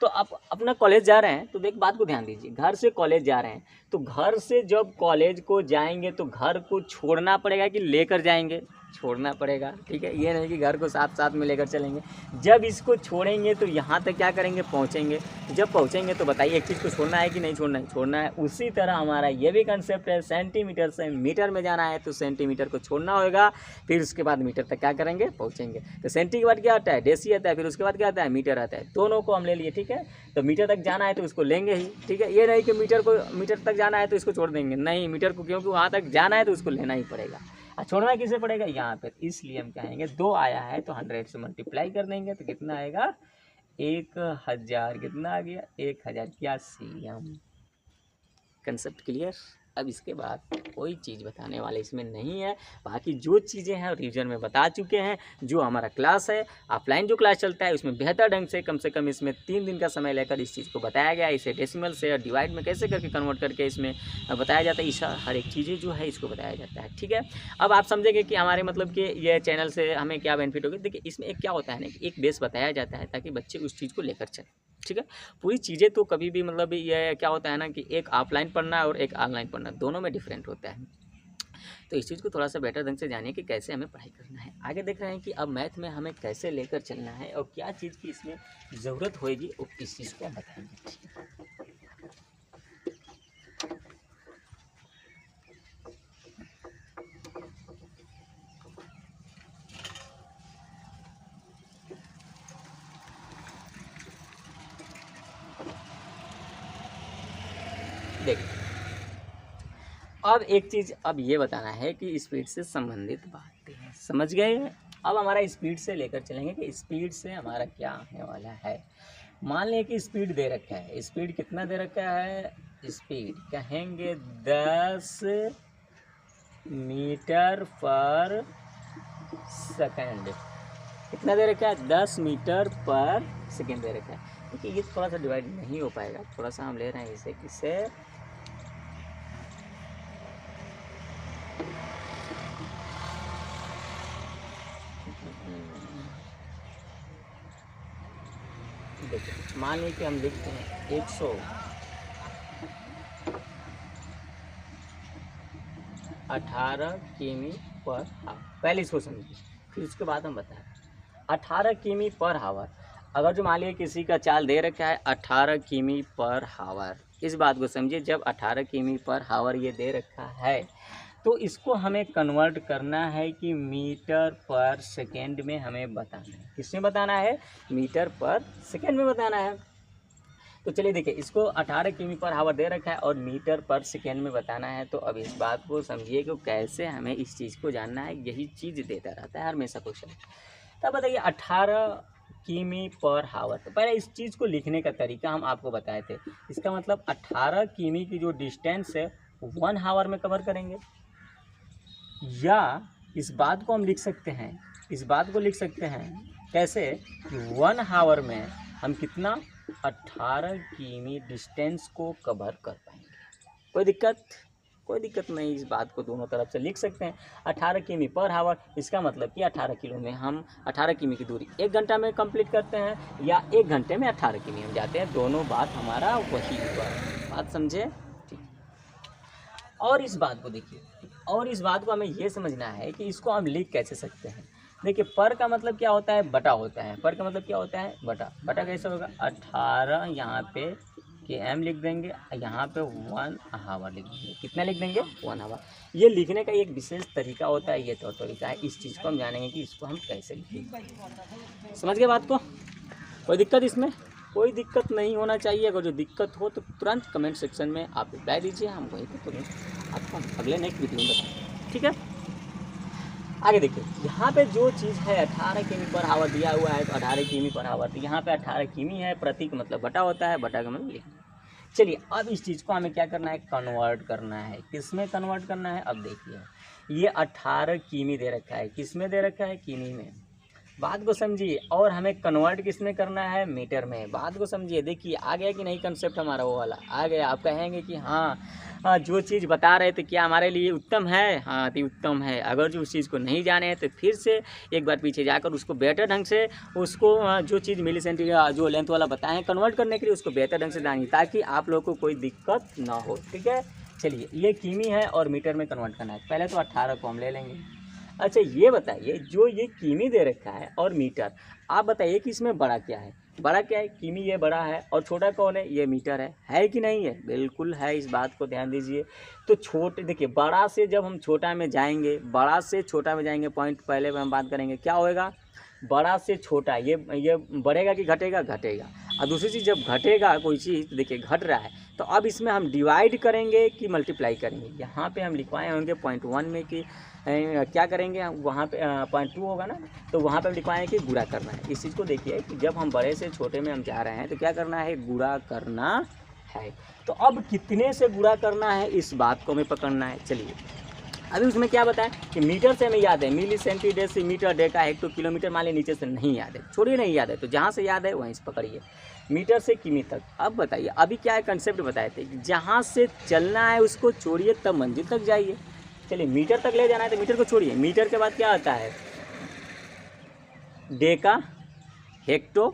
तो आप अपना कॉलेज जा रहे हैं, तो एक बात को ध्यान दीजिए, घर से कॉलेज जा रहे हैं, तो घर से जब कॉलेज को जाएंगे तो घर को छोड़ना पड़ेगा कि लेकर जाएंगे, छोड़ना पड़ेगा, ठीक है। ये नहीं कि घर को साथ साथ में लेकर चलेंगे। जब इसको छोड़ेंगे तो यहाँ तक क्या करेंगे, पहुँचेंगे। जब पहुँचेंगे तो बताइए एक चीज़ को छोड़ना है कि नहीं छोड़ना है, छोड़ना है। उसी तरह हमारा ये भी कंसेप्ट है, सेंटीमीटर से मीटर में जाना है तो सेंटीमीटर को छोड़ना होगा, फिर उसके बाद मीटर तक क्या करेंगे, पहुँचेंगे। तो सेंटी के बाद क्या आता है, डेसी आता है, फिर उसके बाद क्या आता है, मीटर आता है। दोनों को हम ले लिए, ठीक है। तो मीटर तक जाना है तो उसको लेंगे ही, ठीक है। ये नहीं कि मीटर तक जाना है तो इसको छोड़ देंगे, नहीं, मीटर को क्योंकि वहाँ तक जाना है तो उसको लेना ही पड़ेगा। छोड़ना किसे पड़ेगा, यहाँ पे। इसलिए हम कहेंगे 2 आया है तो 100 से मल्टीप्लाई कर देंगे तो कितना आएगा, 1000। कितना आ गया, 1000 क्या सीएम। Concept clear. अब इसके बाद कोई चीज़ बताने वाले इसमें नहीं है, बाकी जो चीज़ें हैं रिवीजन में बता चुके हैं। जो हमारा क्लास है, ऑफलाइन जो क्लास चलता है, उसमें बेहतर ढंग से कम इसमें 3 दिन का समय लेकर इस चीज़ को बताया गया। इसे डेसिमल से डिवाइड में कैसे करके कन्वर्ट करके इसमें बताया जाता है, इस हर एक चीज़ें जो है इसको बताया जाता है, ठीक है। अब आप समझेंगे कि हमारे मतलब कि ये चैनल से हमें क्या बेनिफिट होगी। देखिए इसमें एक क्या होता है ना, कि एक बेस बताया जाता है ताकि बच्चे उस चीज़ को लेकर चलें, ठीक है। पूरी चीज़ें तो कभी भी मतलब ये क्या होता है ना, कि एक ऑफलाइन पढ़ना और एक ऑनलाइन पढ़ना दोनों में डिफरेंट होता है। तो इस चीज़ को थोड़ा सा बेटर ढंग से जानिए कि कैसे हमें पढ़ाई करना है। आगे देख रहे हैं कि अब मैथ में हमें कैसे लेकर चलना है और क्या चीज़ की इसमें ज़रूरत होएगी और इस चीज़ को हम बताएंगे। देखिए अब एक चीज़ अब ये बताना है कि स्पीड से संबंधित बातें हैं, समझ गए। अब हमारा स्पीड से लेकर चलेंगे कि स्पीड से हमारा क्या आने वाला है। मान लें कि स्पीड दे रखा है, स्पीड कितना दे रखा है, स्पीड कहेंगे 10 मीटर पर सेकंड। कितना दे रखा है, 10 मीटर पर सेकंड दे रखा है। देखिए ये थोड़ा सा डिवाइड नहीं हो पाएगा, थोड़ा सा हम ले रहे हैं इसे किससे, देखिए मान लीजिए कि हम लिखते हैं 118 किमी पर आवर। पहले इसको समझिए, फिर उसके बाद हम बताएं। 18 किमी पर आवर, अगर जो मान लीजिए किसी का चाल दे रखा है 18 किमी पर आवर, इस बात को समझिए। जब 18 किमी पर आवर ये दे रखा है तो इसको हमें कन्वर्ट करना है कि मीटर पर सेकेंड में हमें बताना है। किसमें बताना है, मीटर पर सेकेंड में बताना है। तो चलिए देखिए, इसको 18 किमी पर आवर दे रखा है और मीटर पर सेकेंड में बताना है। तो अब इस बात को समझिए कि कैसे हमें इस चीज़ को जानना है। यही चीज़ देता रहता है हमेशा क्वेश्चन। तब बताइए 18 किमी पर आवर, तो पहले इस चीज़ को लिखने का तरीका हम आपको बताए थे। इसका मतलब 18 किमी की जो डिस्टेंस है 1 आवर में कवर करेंगे। या इस बात को हम लिख सकते हैं, इस बात को लिख सकते हैं कैसे, कि 1 आवर में हम कितना, 18 किमी डिस्टेंस को कवर कर पाएंगे। कोई दिक्कत नहीं, इस बात को दोनों तरफ से लिख सकते हैं। 18 किमी पर आवर, इसका मतलब कि 18 किलो में हम 18 किमी की दूरी 1 घंटा में कंप्लीट करते हैं, या 1 घंटे में 18 किमी हम जाते हैं। दोनों बात हमारा वही हुआ, बात समझे, ठीक। और इस बात को देखिए, और इस बात को हमें ये समझना है कि इसको हम लिख कैसे सकते हैं। देखिए पर का मतलब क्या होता है, बटा होता है। पर का मतलब क्या होता है, बटा। बटा कैसे होगा, 18 यहाँ पे के एम लिख देंगे, यहाँ पे 1 आवर लिख देंगे। कितना लिख देंगे, 1 आवर। ये लिखने का एक विशेष तरीका होता है, ये तौर तरीका है। इस चीज़ को हम जानेंगे कि इसको हम कैसे लिखेंगे। समझ गए बात को, कोई दिक्कत इसमें, कोई दिक्कत नहीं होना चाहिए। अगर जो दिक्कत हो तो तुरंत कमेंट सेक्शन में आप रिप्लाई दीजिए, हम वहीं पर तुरंत आपको अगले नेक्स्ट वीडियो में बताएंगे, ठीक है। आगे देखिए, यहाँ पे जो चीज़ है 18 किमी पर आवर दिया हुआ है, तो 18 किमी पर आवर, तो यहाँ पे 18 किमी है, प्रतीक मतलब बटा होता है, बटा का मतलब लिखना। चलिए अब इस चीज़ को हमें क्या करना है, कन्वर्ट करना है। किस में कन्वर्ट करना है, अब देखिए ये 18 किमी दे रखा है, किस में दे रखा है, किमी में। बात को समझिए। और हमें कन्वर्ट किस में करना है, मीटर में। बात को समझिए। देखिए आ गया कि नहीं कंसेप्ट हमारा वो वाला आ गया। आप कहेंगे कि हाँ जो चीज़ बता रहे थे क्या हमारे लिए उत्तम है, हाँ अति उत्तम है। अगर जो उस चीज़ को नहीं जाने तो फिर से एक बार पीछे जाकर उसको बेहतर ढंग से उसको जो चीज़ मिली सेंटीमीटर जो लेंथ वाला बताएं कन्वर्ट करने के लिए उसको बेहतर ढंग से जानिए ताकि आप लोगों को कोई दिक्कत ना हो। ठीक है, चलिए ये किमी है और मीटर में कन्वर्ट करना है। पहले तो 18 को हम ले लेंगे। अच्छा ये बताइए जो ये किमी दे रखा है और मीटर, आप बताइए कि इसमें बड़ा क्या है। बड़ा क्या है, किमी ये बड़ा है और छोटा कौन है, ये मीटर है कि नहीं है। बिल्कुल है, इस बात को ध्यान दीजिए। तो छोटे देखिए बड़ा से जब हम छोटा में जाएंगे, बड़ा से छोटा में जाएंगे, पॉइंट पहले हम बात करेंगे क्या होएगा, बड़ा से छोटा ये बढ़ेगा कि घटेगा, घटेगा। और दूसरी चीज़ जब घटेगा कोई चीज़, देखिए घट रहा है तो अब इसमें हम डिवाइड करेंगे कि मल्टीप्लाई करेंगे। यहाँ पे हम लिखवाए होंगे पॉइंट 1 में कि क्या करेंगे हम, वहाँ पे पॉइंट 2 होगा ना, तो वहाँ पे हम लिखवाए कि गुणा करना है। इस चीज़ को देखिए कि जब हम बड़े से छोटे में हम जा रहे हैं तो क्या करना है, गुणा करना है। तो अब कितने से गुणा करना है इस बात को हमें पकड़ना है। चलिए अभी उसमें क्या बताएं कि मीटर से हमें याद है, milli centi deci metre deca hecto kilometre, मान ली नीचे से नहीं याद है, छोड़िए नहीं याद है तो जहाँ से याद है वहीं से पकड़िए, मीटर से किमी तक। अब बताइए अभी क्या है कंसेप्ट बताए थे कि जहाँ से चलना है उसको छोड़िए तब मंजिल तक जाइए। चलिए मीटर तक ले जाना है तो मीटर को छोड़िए, मीटर के बाद क्या आता है, डेका हेक्टो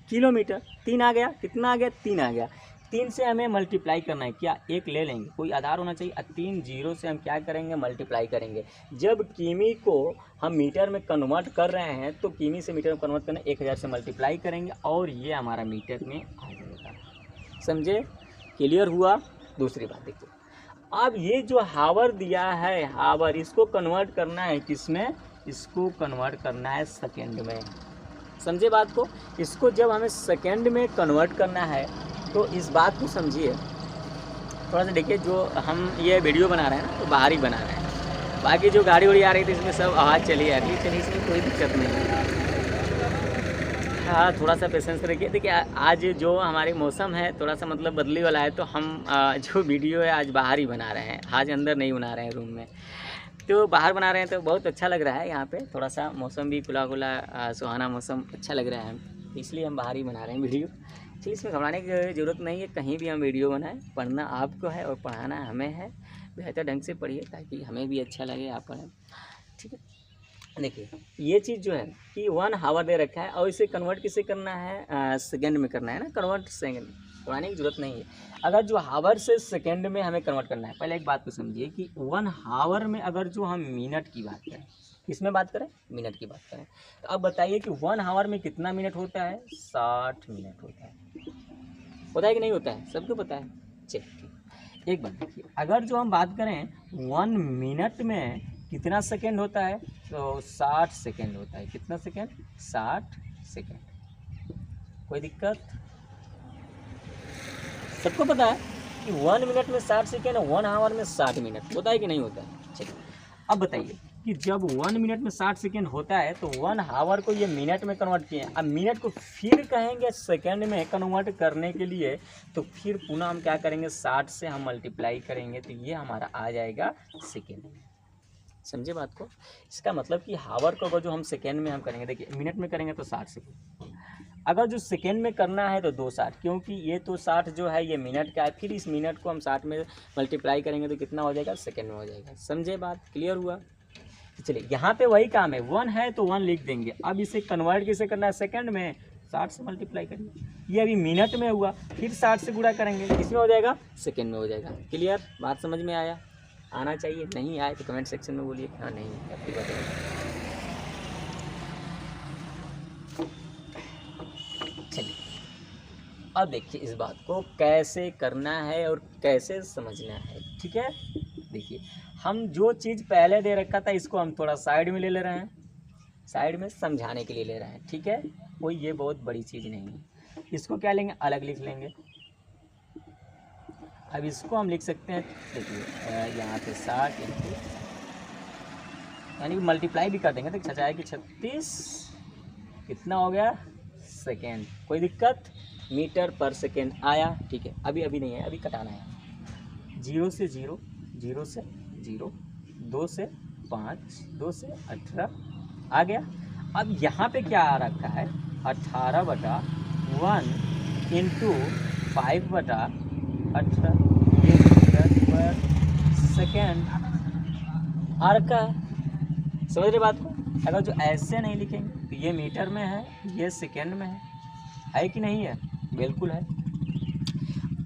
किलोमीटर। 3 आ गया, कितना आ गया, 3 आ गया। 3 से हमें मल्टीप्लाई करना है, क्या एक ले लेंगे, कोई आधार होना चाहिए। 3 जीरो से हम क्या करेंगे, मल्टीप्लाई करेंगे। जब किमी को हम मीटर में कन्वर्ट कर रहे हैं तो किमी से मीटर में कन्वर्ट करना 1000 से मल्टीप्लाई करेंगे और ये हमारा मीटर में आ जाएगा। समझे, क्लियर हुआ। दूसरी बात देखिए, अब ये जो हावर दिया है, हावर, इसको कन्वर्ट करना है किसमें, इसको कन्वर्ट करना है सेकेंड में। समझे बात को, इसको जब हमें सेकेंड में कन्वर्ट करना है तो इस बात को समझिए। थोड़ा सा देखिए, जो हम ये वीडियो बना रहे हैं ना तो बाहर ही बना रहे हैं, बाकी जो गाड़ी वाड़ी आ रही थी इसमें सब आवाज़ चली आ रही है, चलिए इसमें कोई दिक्कत नहीं है। हाँ थोड़ा सा पेशेंस रखिए। देखिए आज जो हमारी मौसम है थोड़ा सा मतलब बदली वाला है तो हम जो वीडियो है आज बाहर ही बना रहे हैं, आज अंदर नहीं बना रहे हैं रूम में, तो बाहर बना रहे हैं तो बहुत अच्छा लग रहा है। यहाँ पे थोड़ा सा मौसम भी खुला खुला सुहाना मौसम अच्छा लग रहा है, इसलिए हम बाहर ही बना रहे हैं वीडियो। चलिए इसमें घबराने की ज़रूरत नहीं है, कहीं भी हम वीडियो बनाएं, पढ़ना आपको है और पढ़ाना हमें है। बेहतर ढंग से पढ़िए ताकि हमें भी अच्छा लगे, आप पढ़ें, ठीक है। देखिए ये चीज़ जो है कि 1 हावर दे रखा है और इसे कन्वर्ट किसे करना है, सेकेंड में करना है ना, कन्वर्ट सेकेंड, करवाने की ज़रूरत नहीं है। अगर जो हावर से सेकेंड में हमें कन्वर्ट करना है, पहले एक बात को समझिए कि 1 हावर में अगर जो हम मिनट की बात करें, किसमें बात करें, मिनट की बात करें, तो अब बताइए कि 1 हावर में कितना मिनट होता है, 60 मिनट होता है कि नहीं होता है, सबको पता है। चलिए एक बात देखिए, अगर जो हम बात करें 1 मिनट में कितना सेकेंड होता है, तो 60 सेकेंड होता है। कितना सेकेंड, 60 सेकेंड। कोई दिक्कत, सबको पता है कि 1 मिनट में 60 सेकेंड, 1 आवर में 60 मिनट होता है कि नहीं होता है। चलिए अब बताइए कि जब 1 मिनट में 60 सेकेंड होता है तो 1 आवर को ये मिनट में कन्वर्ट किए हैं। अब मिनट को फिर कहेंगे सेकेंड में कन्वर्ट करने के लिए, तो फिर पुनः हम क्या करेंगे, 60 से हम मल्टीप्लाई करेंगे तो ये हमारा आ जाएगा सेकेंड में। समझे बात को, इसका मतलब कि हावर को अगर जो हम सेकेंड में हम करेंगे, देखिए मिनट में करेंगे तो 60 सेकेंड, अगर जो सेकेंड में करना है तो 2 60, क्योंकि ये तो 60 जो है ये मिनट का है, फिर इस मिनट को हम 60 में मल्टीप्लाई करेंगे तो कितना हो जाएगा, सेकेंड में हो जाएगा। समझे बात, क्लियर हुआ। तो चलिए यहाँ पे वही काम है, 1 है तो 1 लिख देंगे। अब इसे कन्वर्ट किसे करना है, सेकेंड में, 60 से मल्टीप्लाई करेंगे। ये अभी मिनट में हुआ, फिर 60 से गुणा करेंगे, इसमें हो जाएगा, सेकेंड में हो जाएगा। क्लियर, बात समझ में आया, आना चाहिए, नहीं आए तो कमेंट सेक्शन में बोलिए हाँ नहीं है, आपकी बात है। चलिए अब देखिए इस बात को कैसे करना है और कैसे समझना है, ठीक है। देखिए हम जो चीज़ पहले दे रखा था इसको हम थोड़ा साइड में ले रहे हैं, साइड में समझाने के लिए ले रहे हैं, ठीक है। कोई ये बहुत बड़ी चीज़ नहीं है, इसको क्या लेंगे, अलग लिख लेंगे। अब इसको हम लिख सकते हैं, देखिए यहाँ पे 60 इंटू, यानी कि मल्टीप्लाई भी कर देंगे तो 6 की 36, कितना हो गया, सेकेंड। कोई दिक्कत, मीटर पर सेकेंड आया, ठीक है। अभी नहीं है, अभी कटाना है। 0 से 0, 0 से 0, 2 से 5, 2 से 18 आ गया। अब यहाँ पे क्या आ रखा है, 18/1 इंटू 5/18 ये मीटर पर सेकेंड आ रखा है। समझ रहे बात को? अगर जो ऐसे नहीं लिखेंगे तो ये मीटर में है, ये सेकेंड में है कि नहीं है? बिल्कुल है।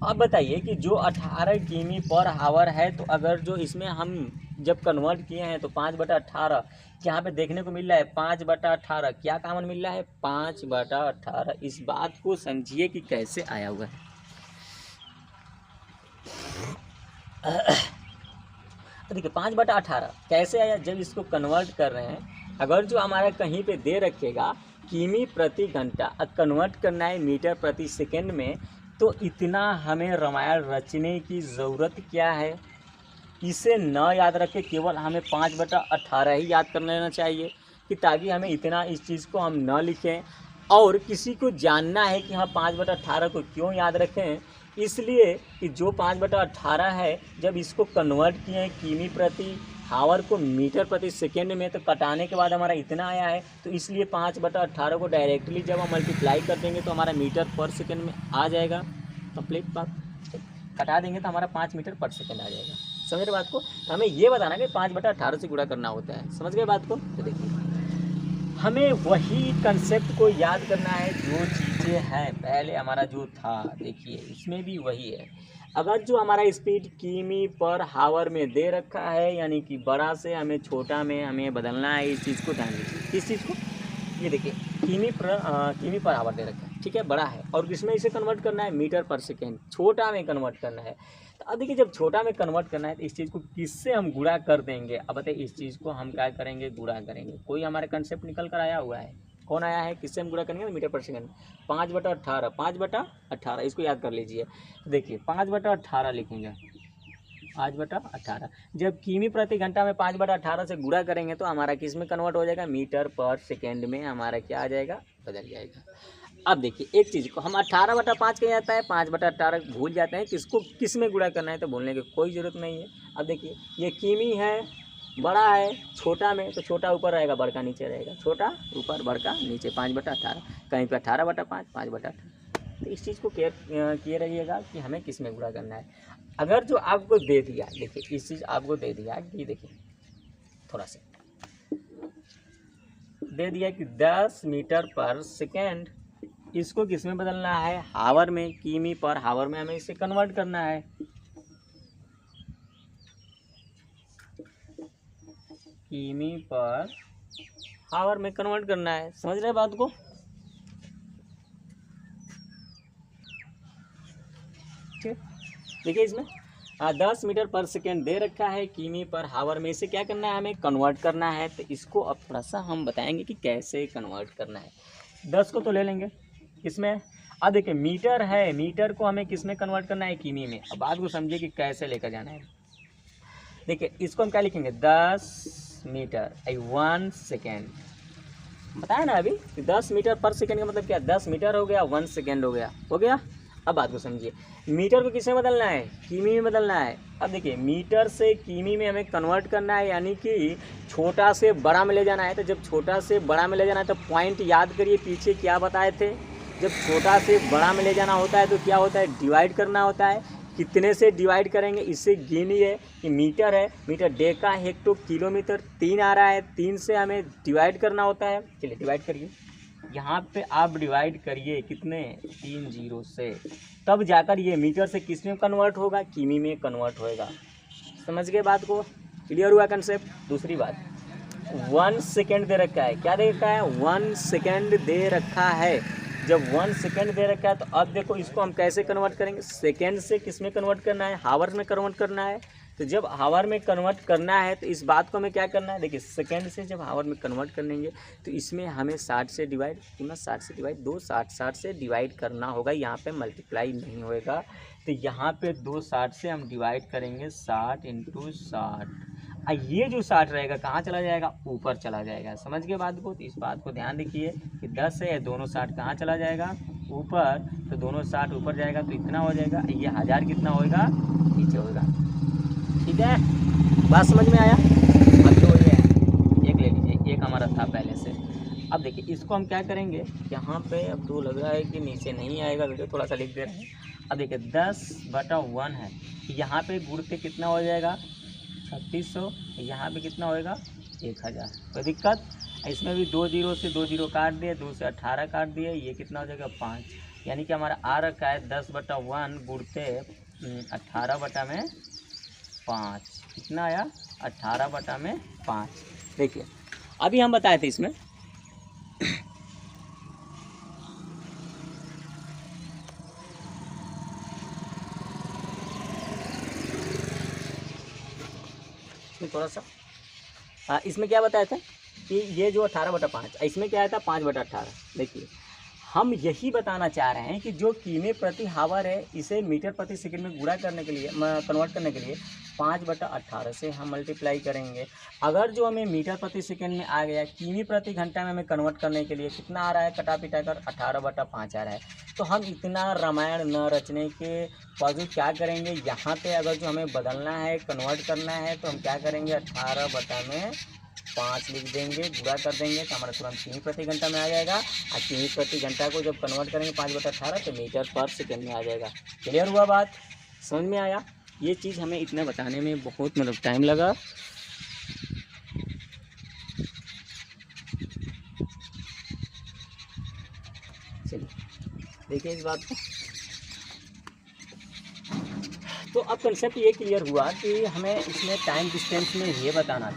अब बताइए कि जो 18 किमी पर आवर है, तो अगर जो इसमें हम जब कन्वर्ट किए हैं तो 5/18 यहाँ पे देखने को मिल रहा है, 5/18 क्या कॉमन मिल रहा है, 5/18। इस बात को समझिए कि कैसे आया हुआ है। देखिए 5/18 कैसे आया, जब इसको कन्वर्ट कर रहे हैं, अगर जो हमारा कहीं पे दे रखेगा किमी प्रति घंटा, कन्वर्ट करना है मीटर प्रति सेकेंड में, तो इतना हमें रामायण रचने की ज़रूरत क्या है। इसे न याद रखे, केवल हमें 5/18 ही याद कर लेना चाहिए, कि ताकि हमें इतना इस चीज़ को हम न लिखें। और किसी को जानना है कि हाँ 5/18 को क्यों याद रखें, इसलिए कि जो 5/18 है, जब इसको कन्वर्ट किए हैं किमी प्रति आवर को मीटर प्रति सेकेंड में, तो कटाने के बाद हमारा इतना आया है, तो इसलिए 5/18 को डायरेक्टली जब हम मल्टीप्लाई कर देंगे तो हमारा मीटर पर सेकेंड में आ जाएगा। कंप्लीट बात, कटा देंगे तो हमारा 5 मीटर पर सेकेंड आ जाएगा। समझ रहे बात को? तो हमें ये बताना कि 5/18 से गुणा करना होता है। समझ गए बात को? तो देखिए हमें वही कंसेप्ट को याद करना है जो चीज़ें हैं पहले हमारा जो था, देखिए इसमें भी वही है। अगर जो हमारा स्पीड किमी पर आवर में दे रखा है, यानी कि बड़ा से हमें छोटा में हमें बदलना है, इस चीज़ को ध्यान दीजिए। किस चीज़ को? ये देखिए किमी पर आवर दे रखा है, ठीक है, बड़ा है, और किसमें इसे कन्वर्ट करना है, मीटर पर सेकेंड, छोटा में कन्वर्ट करना है। तो अब देखिए जब छोटा में कन्वर्ट करना है तो इस चीज़ को किससे हम गुणा कर देंगे। अब बताइए इस चीज़ को हम क्या करेंगे, गुणा करेंगे। कोई हमारा कंसेप्ट निकल कर आया हुआ है, कौन आया है, किससे हम गुणा करेंगे, मीटर पर सेकेंड। 5/18, 5/18 इसको याद कर लीजिए। देखिए 5/18 लिखेंगे, 5/18। जब किमी प्रति घंटा में 5/18 से गुणा करेंगे तो हमारा किस में कन्वर्ट हो जाएगा, मीटर पर सेकेंड में हमारा क्या आ जाएगा, बदल जाएगा। अब देखिए एक चीज़ को हम 18/5 कह जाता है, 5/18 भूल जाते हैं, किसको किस में गुणा करना है, तो बोलने की कोई ज़रूरत नहीं है। अब देखिए ये किमी है, बड़ा है, छोटा में, तो छोटा ऊपर रहेगा, बड़का नीचे रहेगा, छोटा ऊपर, बड़का नीचे, 5/18, कहीं पर 18/5, 5/18। तो इस चीज़ को केयर किए रहिएगा कि हमें किस में गुणा करना है। अगर जो आपको दे दिया, देखिए इस चीज़ आपको दे दिया कि देखिए थोड़ा सा दे दिया कि 10 मीटर पर सेकेंड, इसको किस में बदलना है, हावर में, किमी पर हावर में हमें इसे कन्वर्ट करना है। किमी पर हावर में कन्वर्ट करना है। समझ रहे बात को? ठीक, देखिए इसमें 10 मीटर पर सेकेंड दे रखा है, किमी पर हावर में इसे क्या करना है, हमें कन्वर्ट करना है। तो इसको अब थोड़ा सा हम बताएंगे कि कैसे कन्वर्ट करना है। 10 को तो ले लेंगे किसमें, अब देखिए मीटर है, मीटर को हमें किस में कन्वर्ट करना है, किमी में। अब बात को समझिए कि कैसे लेकर जाना है। देखिए इसको हम क्या लिखेंगे, 10 मीटर 1 सेकेंड, बताया ना अभी कि 10 मीटर पर सेकेंड का मतलब क्या, 10 मीटर हो गया, 1 सेकेंड हो गया। अब बात को समझिए, मीटर को किसमें बदलना है, किमी में बदलना है। अब देखिए मीटर से किमी में हमें कन्वर्ट करना है, यानी कि छोटा से बड़ा में ले जाना है। तो जब छोटा से बड़ा में ले जाना है तो पॉइंट याद करिए, पीछे क्या बताए थे, जब छोटा से बड़ा में ले जाना होता है तो क्या होता है, डिवाइड करना होता है। कितने से डिवाइड करेंगे, इससे गिनिए कि मीटर है, मीटर डेका हेक्टो किलोमीटर 3 आ रहा है, 3 से हमें डिवाइड करना होता है। चलिए डिवाइड करिए, यहाँ पे आप डिवाइड करिए कितने, 3 0 से, तब जाकर ये मीटर से किस में कन्वर्ट होगा, किमी में कन्वर्ट होएगा। समझ गए बात को? क्लियर हुआ कंसेप्ट? दूसरी बात, 1 सेकेंड दे रखा है, क्या दे रखा है, 1 सेकेंड दे रखा है। जब 1 सेकेंड दे रखा है तो अब देखो इसको हम कैसे कन्वर्ट करेंगे, सेकेंड से किस में कन्वर्ट करना है, हावर में कन्वर्ट करना है। तो जब हावर में कन्वर्ट करना है तो इस बात को हमें क्या करना है, देखिए सेकेंड से जब हावर में कन्वर्ट करेंगे तो इसमें हमें 60 से डिवाइड, 60 से डिवाइड 2, 60 से डिवाइड करना होगा। यहाँ पे मल्टीप्लाई नहीं होएगा, तो यहाँ पे 2 60 से हम डिवाइड करेंगे, 60 × 60। ये जो 60 रहेगा कहाँ चला जाएगा, ऊपर चला जाएगा। समझ गए बात को? तो इस बात को ध्यान रखिए कि 10 है, दोनों 60 कहाँ चला जाएगा, ऊपर, तो दोनों 60 ऊपर जाएगा तो इतना हो जाएगा। ये 1000 कितना होएगा, नीचे होएगा। ठीक है, बात समझ में आया? अब जो ये एक ले लीजिए, एक हमारा था पहले से। अब देखिए इसको हम क्या करेंगे, यहाँ पे अब तो लग रहा है कि नीचे नहीं आएगा वीडियो, थोड़ा सा लिख दे रहे हैं। अब देखिए 10/1 है, यहाँ पे गुण के कितना हो जाएगा 3600, यहाँ पे कितना होएगा 1000। कोई दिक्कत? इसमें भी 2 जीरो से 2 जीरो काट दिए, 2 से 18 काट दिए, ये कितना हो जाएगा 5। यानी कि हमारा आ रखा है 10/1 गुणते 18/5। कितना आया 18/5। देखिए अभी हम बताए थे इसमें थोड़ा सा इसमें क्या बताया था कि ये जो 18/5, इसमें क्या आया था 5/18। देखिए हम यही बताना चाह रहे हैं कि जो किमी प्रति हावर है इसे मीटर प्रति सेकंड में गुणा करने के लिए, कन्वर्ट करने के लिए 5/18 से हम मल्टीप्लाई करेंगे। अगर जो हमें मीटर प्रति सेकंड में आ गया, किमी प्रति घंटा में हमें कन्वर्ट करने के लिए कितना आ रहा है, कटा पिटा कर 18/5 आ रहा है। तो हम इतना रामायण न रचने के बावजूद क्या करेंगे, यहाँ पे अगर जो हमें बदलना है, कन्वर्ट करना है, तो हम क्या करेंगे 18/5 लिख देंगे, गुणा कर देंगे तो हमारा तुरंत किमी प्रति घंटा में आ जाएगा। और किमी प्रति घंटा को जब कन्वर्ट करेंगे 5/18 तो मीटर पर सेकंड में आ जाएगा। क्लियर हुआ बात? समझ में आया? ये चीज़ हमें इतना बताने में बहुत मतलब टाइम लगा। चलिए देखिए इस बात को। तो अब कंसेप्ट ये क्लियर हुआ कि हमें इसमें टाइम डिस्टेंस में ये बताना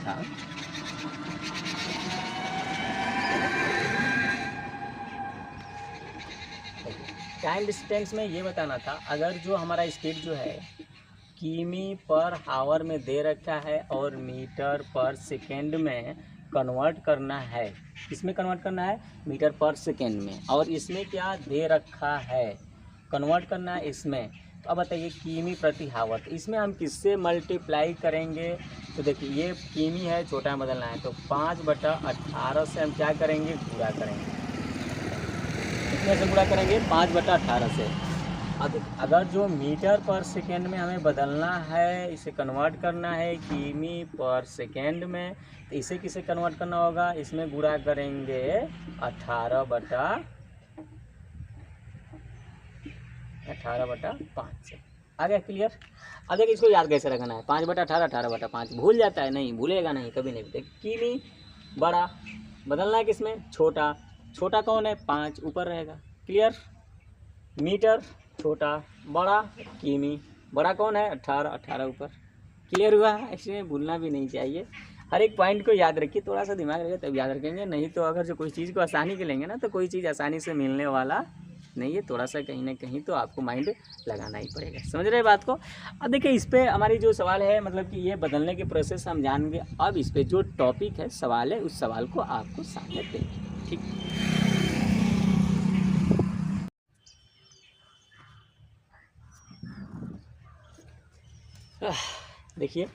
था अगर जो हमारा स्पीड जो है किमी पर हावर में दे रखा है और मीटर पर सेकेंड में कन्वर्ट करना है, इसमें कन्वर्ट करना है मीटर पर सेकेंड में, और इसमें क्या दे रखा है, कन्वर्ट करना है इसमें। तो अब बताइए किमी प्रति हावर, तो इसमें हम किससे मल्टीप्लाई करेंगे? तो देखिए ये किमी है, छोटा में बदलना है, तो 5/18 से हम क्या करेंगे, गुणा करेंगे। कितने से गुणा करेंगे? 5/18 से। अब अगर जो मीटर पर सेकेंड में हमें बदलना है, इसे कन्वर्ट करना है किमी पर सेकेंड में, तो इसे किसे कन्वर्ट करना होगा, इसमें गुणा करेंगे 18/5 से। आ गया क्लियर? अब देखिए इसको याद कैसे रखना है, 5/18 18/5 भूल जाता है, नहीं भूलेगा, नहीं कभी नहीं भूलेगा। किमी बड़ा, बदलना है किसमें, छोटा, छोटा कौन है 5 ऊपर रहेगा। क्लियर? मीटर छोटा, बड़ा किमी, बड़ा कौन है 18, 18 ऊपर। क्लियर हुआ? इसमें भूलना भी नहीं चाहिए, हर एक पॉइंट को याद रखिए, थोड़ा सा दिमाग रखिए तब याद रखेंगे, नहीं तो अगर जो कोई चीज़ को आसानी के लेंगे ना तो कोई चीज़ आसानी से मिलने वाला नहीं है, थोड़ा सा कहीं ना कहीं तो आपको माइंड लगाना ही पड़ेगा। समझ रहे बात को? अब देखिए इस पर हमारी जो सवाल है, मतलब कि ये बदलने के प्रोसेस हम जानेंगे। अब इस पर जो टॉपिक है, सवाल है, उस सवाल को आपको सामने देंगे। ठीक, देखिए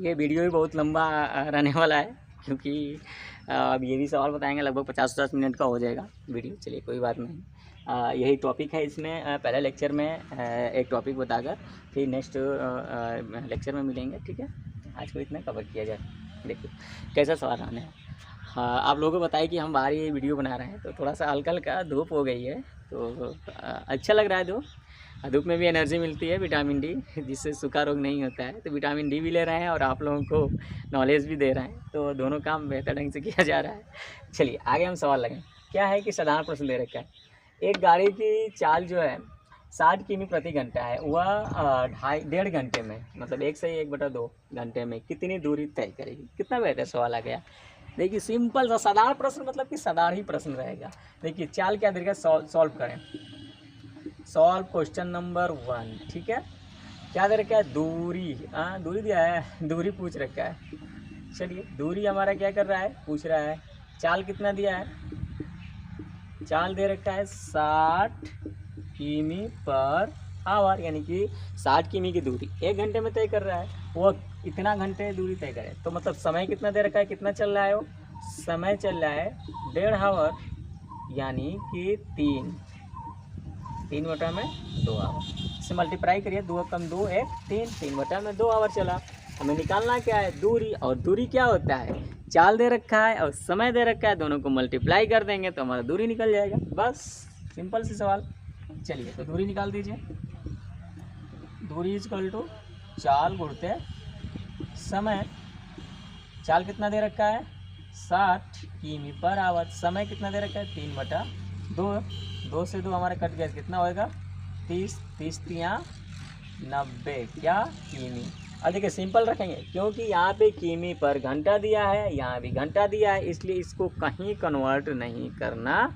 ये वीडियो भी बहुत लंबा रहने वाला है, क्योंकि अब ये भी सवाल बताएंगे, लगभग 50-50 मिनट का हो जाएगा वीडियो। चलिए कोई बात नहीं, यही टॉपिक है इसमें। पहले लेक्चर में एक टॉपिक बताकर फिर नेक्स्ट लेक्चर में मिलेंगे। ठीक है, आज को इतना कवर किया जाए। देखिए कैसा सवाल आने हैं। हाँ, आप लोगों को बताइए कि हम बाहर ये वीडियो बना रहे हैं तो थोड़ा सा हल्का हल्का धूप हो गई है, तो अच्छा लग रहा है। धूप में भी एनर्जी मिलती है, विटामिन डी, जिससे सूखा रोग नहीं होता है। तो विटामिन डी भी ले रहे हैं और आप लोगों को नॉलेज भी दे रहे हैं, तो दोनों काम बेहतर ढंग से किया जा रहा है। चलिए आगे हम सवाल लगाएं। क्या है कि साधारण प्रश्न दे रखा है, एक गाड़ी की चाल जो है 60 किमी प्रति घंटा है, वह 1.5 घंटे में, मतलब 1 से 1/2 घंटे में कितनी दूरी तय करेगी। कितना बेहतर सवाल आ गया। देखिए सिंपल सा साधारण प्रश्न, मतलब कि साधारण ही प्रश्न रहेगा। देखिए चाल क्या देगा, सॉल्व करें। Solve question number 1। ठीक है, क्या दे रखा है, दूरी। दूरी दिया है, दूरी पूछ रखा है। चलिए दूरी हमारा क्या कर रहा है, पूछ रहा है। चाल कितना दिया है, चाल दे रखा है 60 किमी पर आवर, यानी कि 60 किमी की दूरी 1 घंटे में तय कर रहा है। वो इतना घंटे दूरी तय करे, तो मतलब समय कितना दे रखा है, कितना चल रहा है वो, समय चल रहा है 1.5 आवर, यानी कि 3/2 आवर। इसे मल्टीप्लाई करिए, 2 कम 2 1 3, 3/2 आवर चला। हमें निकालना क्या है, दूरी। और दूरी क्या होता है, चाल दे रखा है और समय दे रखा है, दोनों को मल्टीप्लाई कर देंगे तो हमारा दूरी निकल जाएगा। बस सिंपल सी सवाल। चलिए तो दूरी निकाल दीजिए। दूरी इक्वल टू चाल गुणते समय। चाल कितना दे रखा है 60 किमी पर आवर। समय कितना दे रखा है 3/2। 2 से 2 हमारा कट गया, कितना होएगा 30। 30 3 90 क्या किमी। अब देखिए सिंपल रखेंगे क्योंकि यहाँ पे किमी पर घंटा दिया है, यहाँ भी घंटा दिया है, इसलिए इसको कहीं कन्वर्ट नहीं करना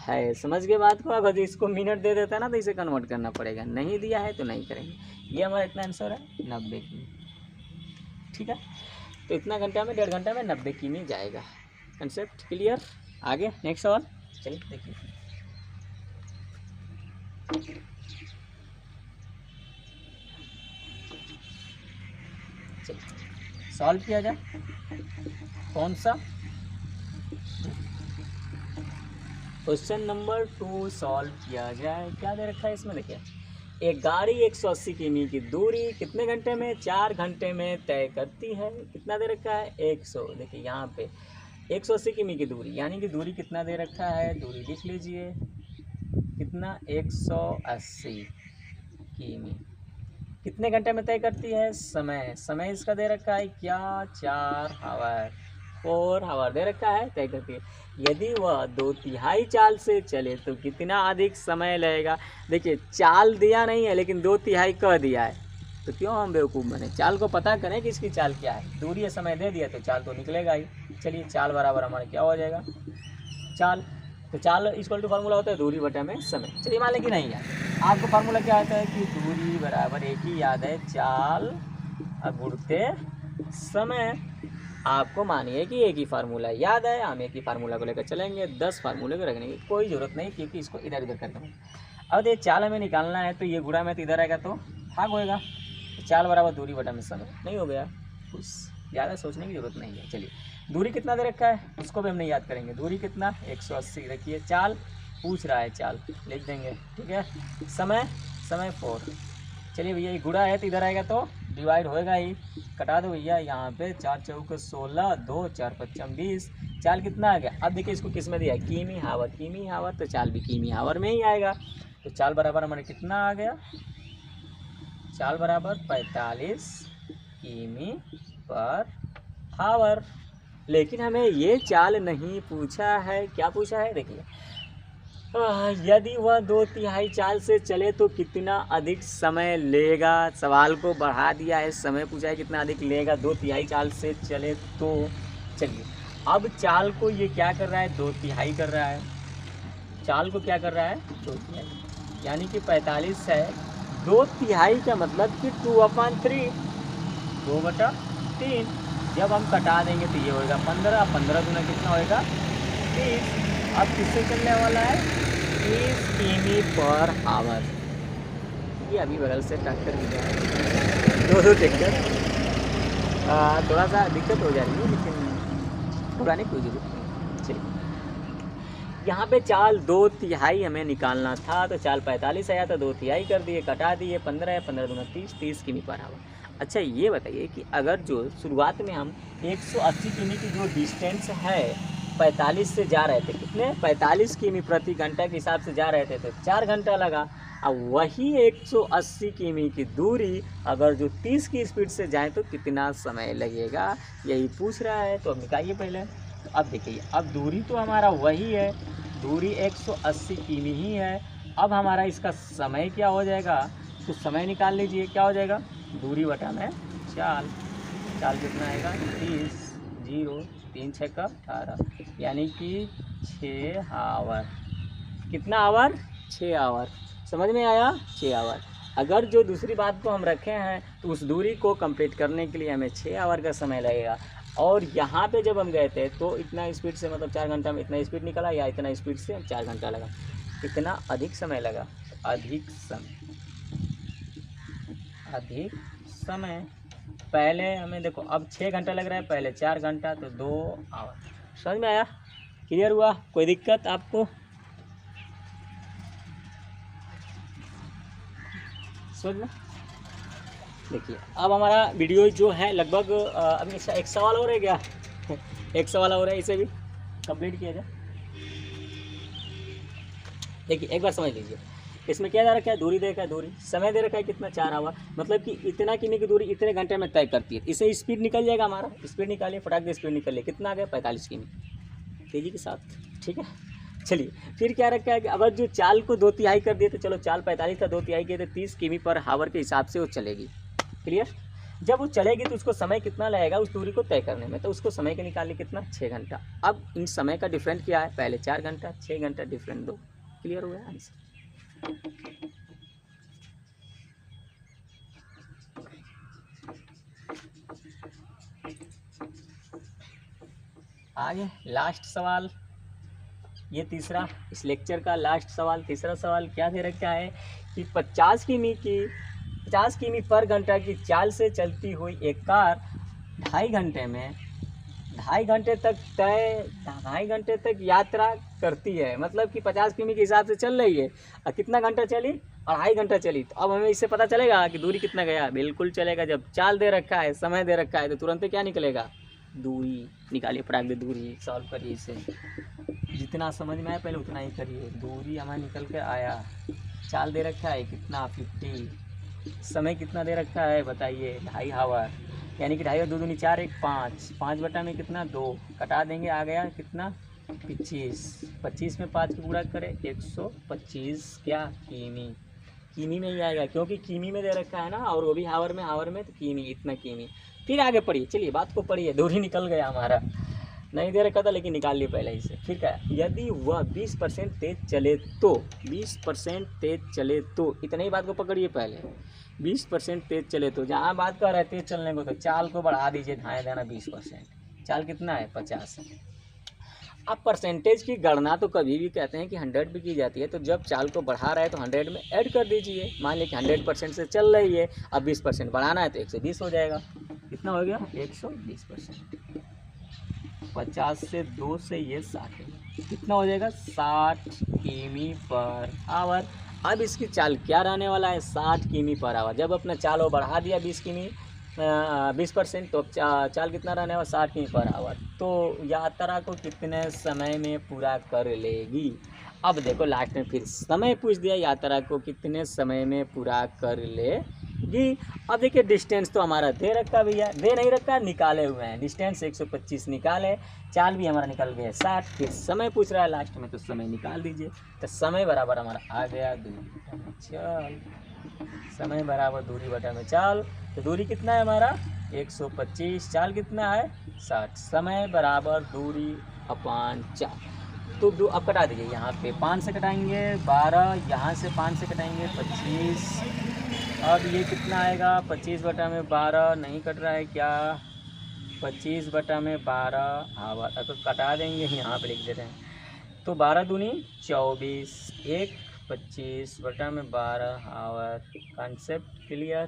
है। समझ गए बात को। अगर इसको मिनट दे देता है ना तो इसे कन्वर्ट करना पड़ेगा, नहीं दिया है तो नहीं करेंगे। ये हमारा इतना आंसर है 90 किमी। ठीक है, तो इतना घंटा में 1.5 घंटा में 90 किमी जाएगा। Concept clear. आगे नेक्स्ट सवाल चलिए देखिए। चलिए सॉल्व किया जाए। कौन सा क्वेश्चन नंबर 2 सॉल्व किया जाए। क्या दे रखा है इसमें देखिए, एक गाड़ी 180 किमी की दूरी कितने घंटे में 4 घंटे में तय करती है। कितना दे रखा है 100। देखिए यहाँ पे 180 किमी की दूरी, यानी कि दूरी कितना दे रखा है, दूरी लिख लीजिए कितना 180 किमी। कितने घंटे में तय करती है, समय। समय इसका दे रखा है क्या 4 आवर। 4 आवर दे रखा है, तय करती है। यदि वह 2/3 चाल से चले तो कितना अधिक समय लगेगा। देखिए चाल दिया नहीं है लेकिन 2/3 कह दिया है, तो क्यों हम बेवकूफ़ बने। चाल को पता करें कि इसकी चाल क्या है। दूरी या समय दे दिया तो चाल तो निकलेगा ही। चलिए चाल बराबर हमारा क्या हो जाएगा चाल। तो चाल इक्वल टू फार्मूला होता है दूरी बटा में समय। चलिए मान लें कि नहीं यार, आपको फार्मूला क्या आता है कि दूरी बराबर एक ही याद है चाल गुणते समय। आपको मानिए कि एक ही फार्मूला याद है, हम एक ही फार्मूला को लेकर चलेंगे, 10 फार्मूले को रखने की कोई ज़रूरत नहीं क्योंकि इसको इधर उधर कर दूँगा। अब ये चाल हमें निकालना है तो ये गुणा में तो इधर आएगा तो भाग होएगा। तो चाल बराबर दूरी बटा में समय। नहीं हो गया, कुछ ज़्यादा सोचने की ज़रूरत नहीं है। चलिए दूरी कितना दे रखा है उसको भी हम नहीं याद करेंगे। दूरी कितना 180 रखिए। चाल पूछ रहा है, चाल लिख देंगे। ठीक है, समय 4। चलिए भैया ये गुणा है तो इधर आएगा तो डिवाइड होएगा ही, कटा दो भैया। यहाँ पे 4 चौक 16, 2 4 5 20। चाल कितना आ गया। अब देखिए इसको किस में दिया है किमी हावर। किमी हावर तो चाल भी किमी हावर में ही आएगा। तो चाल बराबर हमारे कितना आ गया, चाल बराबर 45 किमी पर हावर। लेकिन हमें ये चाल नहीं पूछा है। क्या पूछा है देखिए, यदि वह 2/3 चाल से चले तो कितना अधिक समय लेगा। सवाल को बढ़ा दिया है, समय पूछा है कितना अधिक लेगा 2/3 चाल से चले तो। चलिए अब चाल को ये क्या कर रहा है 2/3 कर रहा है। चाल को क्या कर रहा है 2/3, यानी कि 45 है 2/3 का मतलब कि 2/3, 2/3। जब हम कटा देंगे तो ये होएगा 15। 15 गुना कितना होएगा 30। अब किससे चलने वाला है 30 किमी पर आवर। ये अभी बगल से ट्रैक्टर भी गया है, 2 ट्रैक्टर। थोड़ा सा दिक्कत हो जा रही है लेकिन घबराने की कोई जरूरत नहीं। चलिए यहाँ पे चाल 2/3 हमें निकालना था तो चाल 45 आया तो 2/3 कर दिए, कटा दिए 15 है, 15 दूना 30, 30 किमी पर आवर। अच्छा ये बताइए कि अगर जो शुरुआत में हम 180 किमी की जो डिस्टेंस है 45 से जा रहे थे, कितने 45 किमी प्रति घंटा के हिसाब से जा रहे थे तो 4 घंटा लगा। अब वही 180 किमी की दूरी अगर जो 30 की स्पीड से जाए तो कितना समय लगेगा, यही पूछ रहा है। तो अब निकालिए पहले। तो अब देखिए अब दूरी तो हमारा वही है, दूरी 180 किमी ही है। अब हमारा इसका समय क्या हो जाएगा, तो समय निकाल लीजिए। क्या हो जाएगा दूरी बटा में चाल। चाल कितना आएगा 30, 0 3 6 का 18, यानी कि 6 आवर। कितना आवर 6 आवर। समझ में आया 6 आवर। अगर जो दूसरी बात को हम रखे हैं तो उस दूरी को कंप्लीट करने के लिए हमें 6 आवर का समय लगेगा। और यहाँ पे जब हम गए थे तो इतना स्पीड से मतलब 4 घंटा में इतना स्पीड निकला, या इतना स्पीड से 4 घंटा लगा। कितना अधिक समय लगा, अधिक समय। पहले हमें देखो अब 6 घंटा लग रहा है, पहले 4 घंटा तो 2 आवर। समझ में आया, क्लियर हुआ, कोई दिक्कत आपको समझ में। देखिए अब हमारा वीडियो जो है लगभग अभी एक सवाल और है क्या एक सवाल हो रहा है, इसे भी कंप्लीट किया जाए। देखिए एक बार समझ लीजिए, इसमें क्या जा रखा है, दूरी दे रखा है, दूरी समय दे रखा है कितना 4 आवर, मतलब कि इतना किमी की दूरी इतने घंटे में तय करती है। इसे स्पीड निकल जाएगा हमारा, स्पीड निकालिए, फटाक दे स्पीड निकलिए, कितना आ गया 45 किमी तेज़ी के साथ। ठीक है, चलिए फिर क्या रखा है कि अगर जो चाल को 2/3 कर दिए तो चलो चाल 45 का 2/3 किए तो 30 किमी पर हावर के हिसाब से वो चलेगी। क्लियर। जब वो चलेगी तो उसको समय कितना लगेगा उस दूरी को तय करने में, तो उसको समय के निकालिए कितना 6 घंटा। अब इन समय का डिफरेंट क्या है, पहले 4 घंटा 6 घंटा डिफरेंट दो। क्लियर हुआ आंसर। आगे लास्ट सवाल, ये तीसरा इस लेक्चर का लास्ट सवाल। तीसरा सवाल क्या दे रखा है कि 50 किमी पर घंटा की चाल से चलती हुई एक कार 2.5 घंटे में 2.5 घंटे तक यात्रा करती है। मतलब कि 50 किमी के हिसाब से चल रही है और कितना घंटा चली, 2.5 घंटा चली। तो अब हमें इससे पता चलेगा कि दूरी कितना गया। बिल्कुल चलेगा, जब चाल दे रखा है, समय दे रखा है, तो तुरंत क्या निकलेगा, दूरी निकालिए, फटाक दे दूरी सॉल्व करिए। इसे जितना समझ में आया पहले उतना ही करिए। दूरी हमारा निकल के आया, चाल दे रखा है कितना 50, समय कितना दे रखा है बताइए 2.5 आवर, यानी कि 2.5 और 2 दूनी 4 1 5, 5 बटा में कितना 2, कटा देंगे आ गया कितना 25, 25 में 5 को गुणा करें 125 क्या किमी में ही आएगा, क्योंकि किमी में दे रखा है ना, और वो भी हावर में तो किमी, इतना किमी। फिर आगे पढ़िए, चलिए बात को पढ़िए। दूरी निकल गया हमारा, नहीं दे रखा था लेकिन निकाल लिए पहले इसे। फिर क्या, यदि वह 20% तेज चले तो 20% तेज चले तो, इतने ही बात को पकड़िए पहले। 20% तेज चले तो, जहाँ बात कर रहे हैं तेज चलने को, तो चाल को बढ़ा दीजिए, ढाई देना 20%। चाल कितना है 50 है। अब परसेंटेज की गणना तो कभी भी कहते हैं कि 100 भी की जाती है, तो जब चाल को बढ़ा रहा है तो 100 में ऐड कर दीजिए। मान लीजिए कि 100% से चल रही है, अब 20% बढ़ाना है तो 120 हो जाएगा। कितना हो गया 120%। 50 से 2 से ये 60 है, कितना हो जाएगा 60 किमी पर आवर। अब इसकी चाल क्या रहने वाला है 60 किमी पर आवर। जब अपना चाल वो बढ़ा दिया 20% तो अब चाल कितना रहने वाला 60 किमी पर आवर। तो यात्रा को कितने समय में पूरा कर लेगी। अब देखो लास्ट में फिर समय पूछ दिया, यात्रा को कितने समय में पूरा कर लेगी। अब देखिए डिस्टेंस तो हमारा दे रखा भैया, दे नहीं रखा निकाले हुए हैं। डिस्टेंस 125 निकाले, चाल भी हमारा निकल गया 60, फिर समय पूछ रहा है लास्ट में, तो समय निकाल दीजिए। तो समय बराबर हमारा आ गया दूरी बटा में चाल, समय बराबर दूरी बटा में चाल। तो दूरी कितना है हमारा 125, चाल कितना है 60, समय बराबर दूरी अपान चाल। तो दो अब कटा दीजिए, यहाँ पे 5 से कटाएंगे 12, यहाँ से 5 से कटाएंगे 25। अब ये कितना आएगा 25 बटा में 12, नहीं कट रहा है क्या, 25 बटा में 12 आवर। तो कटा देंगे, यहाँ पे लिख देते हैं। तो 12 दूनी 24, 1 25 बटा में 12 आवर। Concept clear.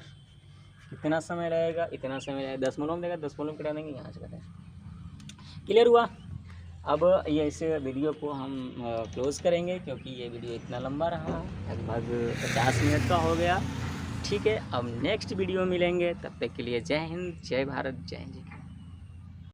कितना समय रहेगा, इतना समय रहेगा, 10 मोलम देगा, 10 मोलम कटा देंगे, यहाँ से कटाएंगे। क्लियर हुआ। अब ये इस वीडियो को हम क्लोज़ करेंगे, क्योंकि ये वीडियो इतना लंबा रहा, लगभग 50 मिनट का हो गया। ठीक है, अब नेक्स्ट वीडियो मिलेंगे, तब तक के लिए जय हिंद, जय भारत, जय हिंद।